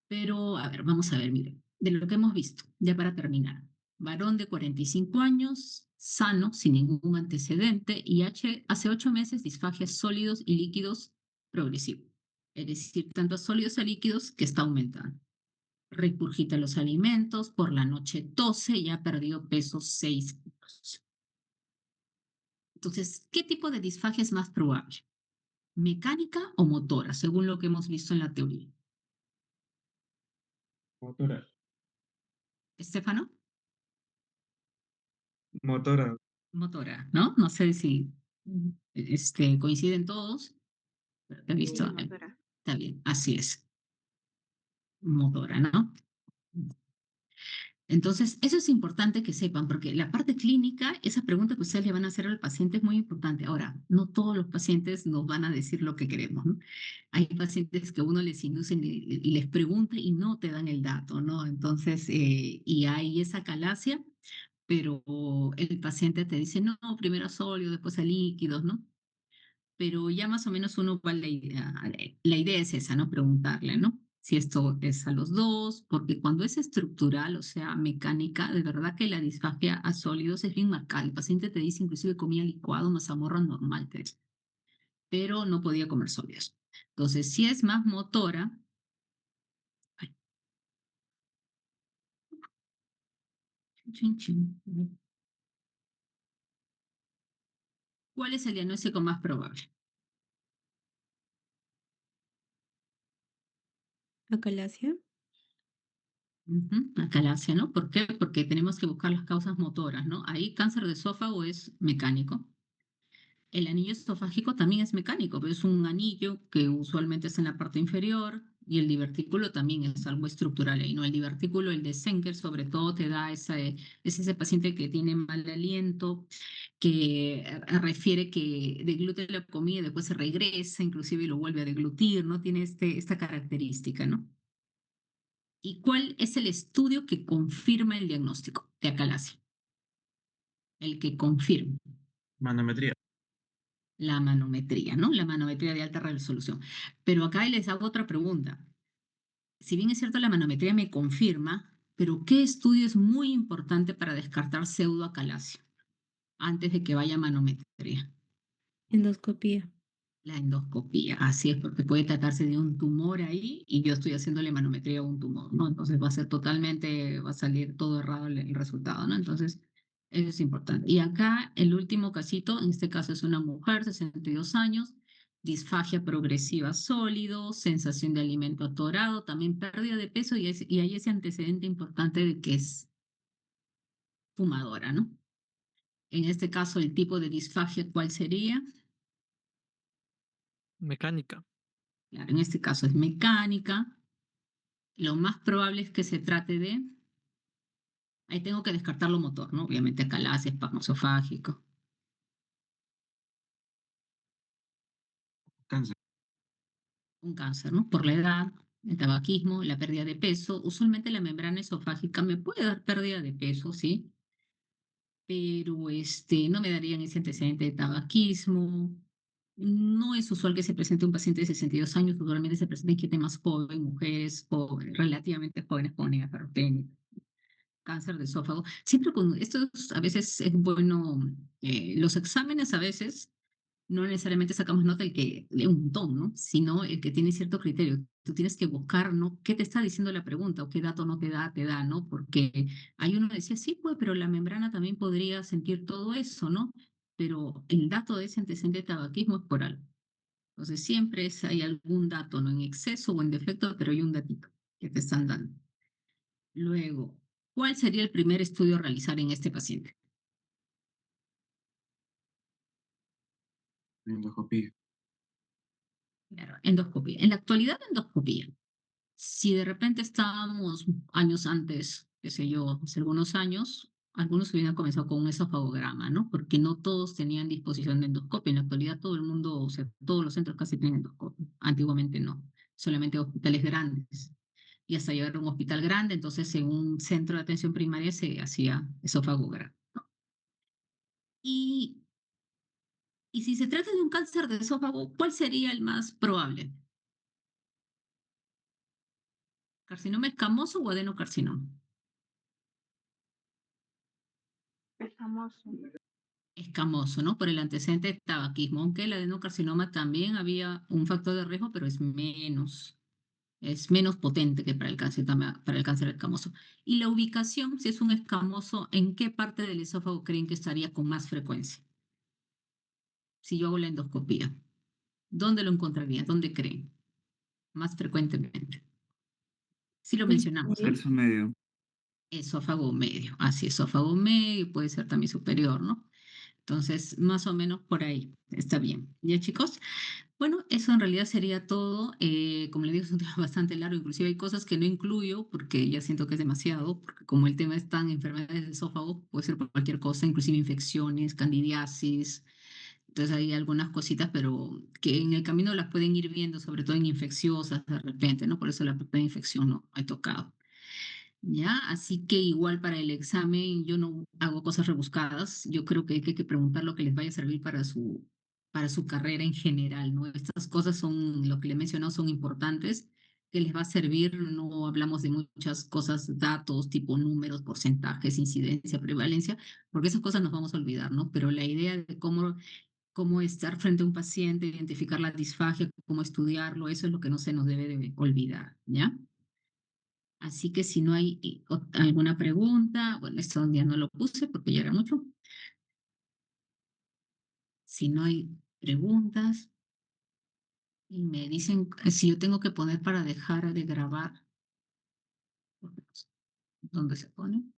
pero a ver, vamos a ver, miren, de lo que hemos visto, ya para terminar. Varón de 45 años, sano, sin ningún antecedente, y hace 8 meses disfagia sólidos y líquidos progresivo, es decir, tanto sólidos a líquidos que está aumentando. Regurgita los alimentos, por la noche tose y ha perdido peso 6 kilos. Entonces, ¿qué tipo de disfagia es más probable? ¿Mecánica o motora, según lo que hemos visto en la teoría? Motora, Estefano, motora, motora, ¿no? No sé si coinciden todos, pero he visto, Sí, motora. está bien, así es, motora, ¿no? Entonces, eso es importante que sepan, porque la parte clínica, esa pregunta que ustedes le van a hacer al paciente es muy importante. Ahora, no todos los pacientes nos van a decir lo que queremos, ¿no? Hay pacientes que uno les induce y les pregunta y no te dan el dato, ¿no? Entonces, y hay esa calacia, pero el paciente te dice, no, primero a sólido, después a líquidos, ¿no? Pero ya más o menos uno, ¿cuál la idea es esa, ¿no? Preguntarle, ¿no? Si esto es a los dos, porque cuando es estructural, o sea, mecánica, de verdad que la disfagia a sólidos es bien marcada. El paciente te dice, inclusive comía licuado, mazamorra normal, te dice, pero no podía comer sólidos. Entonces, si es más motora, ay, chin, chin, ¿cuál es el diagnóstico más probable? Acalasia. Ujú, acalasia, ¿no? ¿Por qué? Porque tenemos que buscar las causas motoras, ¿no? Ahí cáncer de esófago es mecánico. El anillo esofágico también es mecánico, pero es un anillo que usualmente está en la parte inferior y el divertículo también es algo estructural ahí, ¿no? El divertículo, el de Senker, sobre todo te da es ese paciente que tiene mal aliento, que refiere que deglute la comida y después se regresa, inclusive y lo vuelve a deglutir, ¿no? Tiene esta característica, ¿no? ¿Y cuál es el estudio que confirma el diagnóstico de acalasia? El que confirma Manometría. la manometría, ¿no? La manometría de alta resolución. Pero acá les hago otra pregunta. Si bien es cierto, la manometría me confirma, pero ¿qué estudio es muy importante para descartar pseudoacalasia antes de que vaya a manometría? Endoscopía. La endoscopía, así es, porque puede tratarse de un tumor ahí y yo estoy haciéndole manometría a un tumor, ¿no? Entonces va a ser totalmente, va a salir todo errado el resultado, ¿no? Entonces, eso es importante. Y acá el último casito, en este caso es una mujer, 62 años, disfagia progresiva sólido, sensación de alimento atorado, también pérdida de peso y hay ese antecedente importante de que es fumadora, ¿no? En este caso, el tipo de disfagia, ¿cuál sería? Mecánica. Claro, en este caso es mecánica. Lo más probable es que se trate de, ahí tengo que descartar lo motor, ¿no? Obviamente acalasia, espasmo esofágico, Cáncer. un cáncer, ¿no? Por la edad, el tabaquismo, la pérdida de peso. Usualmente la membrana esofágica me puede dar pérdida de peso, ¿sí? Pero no me darían ese antecedente de tabaquismo. No es usual que se presente un paciente de 62 años, usualmente se presenta en gente más joven, mujeres jóvenes, relativamente jóvenes con neoferropenia, cáncer de esófago. Siempre con a veces es bueno, los exámenes a veces no necesariamente sacamos nota el que lee un montón, ¿no? Sino el que tiene cierto criterio. Tú tienes que buscar, ¿no? ¿Qué te está diciendo la pregunta o qué dato no te da, ¿no? Porque hay uno que decía, sí, pues, pero la membrana también podría sentir todo eso, ¿no? Pero el dato de ese antecedente de tabaquismo es por algo. Entonces siempre hay algún dato, no en exceso o en defecto, pero hay un datito que te están dando. Luego, ¿cuál sería el primer estudio a realizar en este paciente? Endoscopía. Claro, endoscopía. En la actualidad, endoscopía. Si de repente estábamos años antes, qué sé yo, hace algunos años, algunos hubieran comenzado con un esofagograma, ¿no? Porque no todos tenían disposición de endoscopia. En la actualidad todo el mundo, o sea, todos los centros casi tienen endoscopia. Antiguamente no, solamente hospitales grandes. Y hasta llegar a un hospital grande, entonces en un centro de atención primaria se hacía esofagograma. Y, y si se trata de un cáncer de esófago, ¿cuál sería el más probable? ¿Carcinoma escamoso o adenocarcinoma? Famoso. Escamoso, ¿no? Por el antecedente de tabaquismo, aunque el adenocarcinoma también había un factor de riesgo, pero es menos potente que para el cáncer, para el cáncer escamoso. Y la ubicación, si es un escamoso, ¿en qué parte del esófago creen que estaría con más frecuencia? Si yo hago la endoscopía, ¿dónde lo encontraría? ¿Dónde creen? Más frecuentemente. Si lo mencionamos, ¿no? Tercio medio. Esófago medio, así, esófago medio, puede ser también superior, ¿no? Entonces, más o menos por ahí, está bien. ¿Ya, chicos? Bueno, eso en realidad sería todo. Como les digo, es un tema bastante largo, inclusive hay cosas que no incluyo porque ya siento que es demasiado, porque como el tema es tan enfermedades de esófago, puede ser por cualquier cosa, inclusive infecciones, candidiasis. Entonces hay algunas cositas, pero que en el camino las pueden ir viendo, sobre todo en infecciosas de repente, ¿no? Por eso la parte de infección no he tocado. ¿Ya? Así que igual para el examen yo no hago cosas rebuscadas, yo creo que hay que preguntar lo que les vaya a servir para su carrera en general, ¿no? Estas cosas son, lo que le he mencionado, son importantes, que les va a servir, no hablamos de muchas cosas, datos, tipo números, porcentajes, incidencia, prevalencia, porque esas cosas nos vamos a olvidar, ¿no? Pero la idea de cómo estar frente a un paciente, identificar la disfagia, cómo estudiarlo, eso es lo que no se nos debe de olvidar, ¿ya? Así que si no hay alguna pregunta, bueno, esto ya no lo puse porque ya era mucho. Si no hay preguntas y me dicen si yo tengo que poner para dejar de grabar, ¿dónde se pone?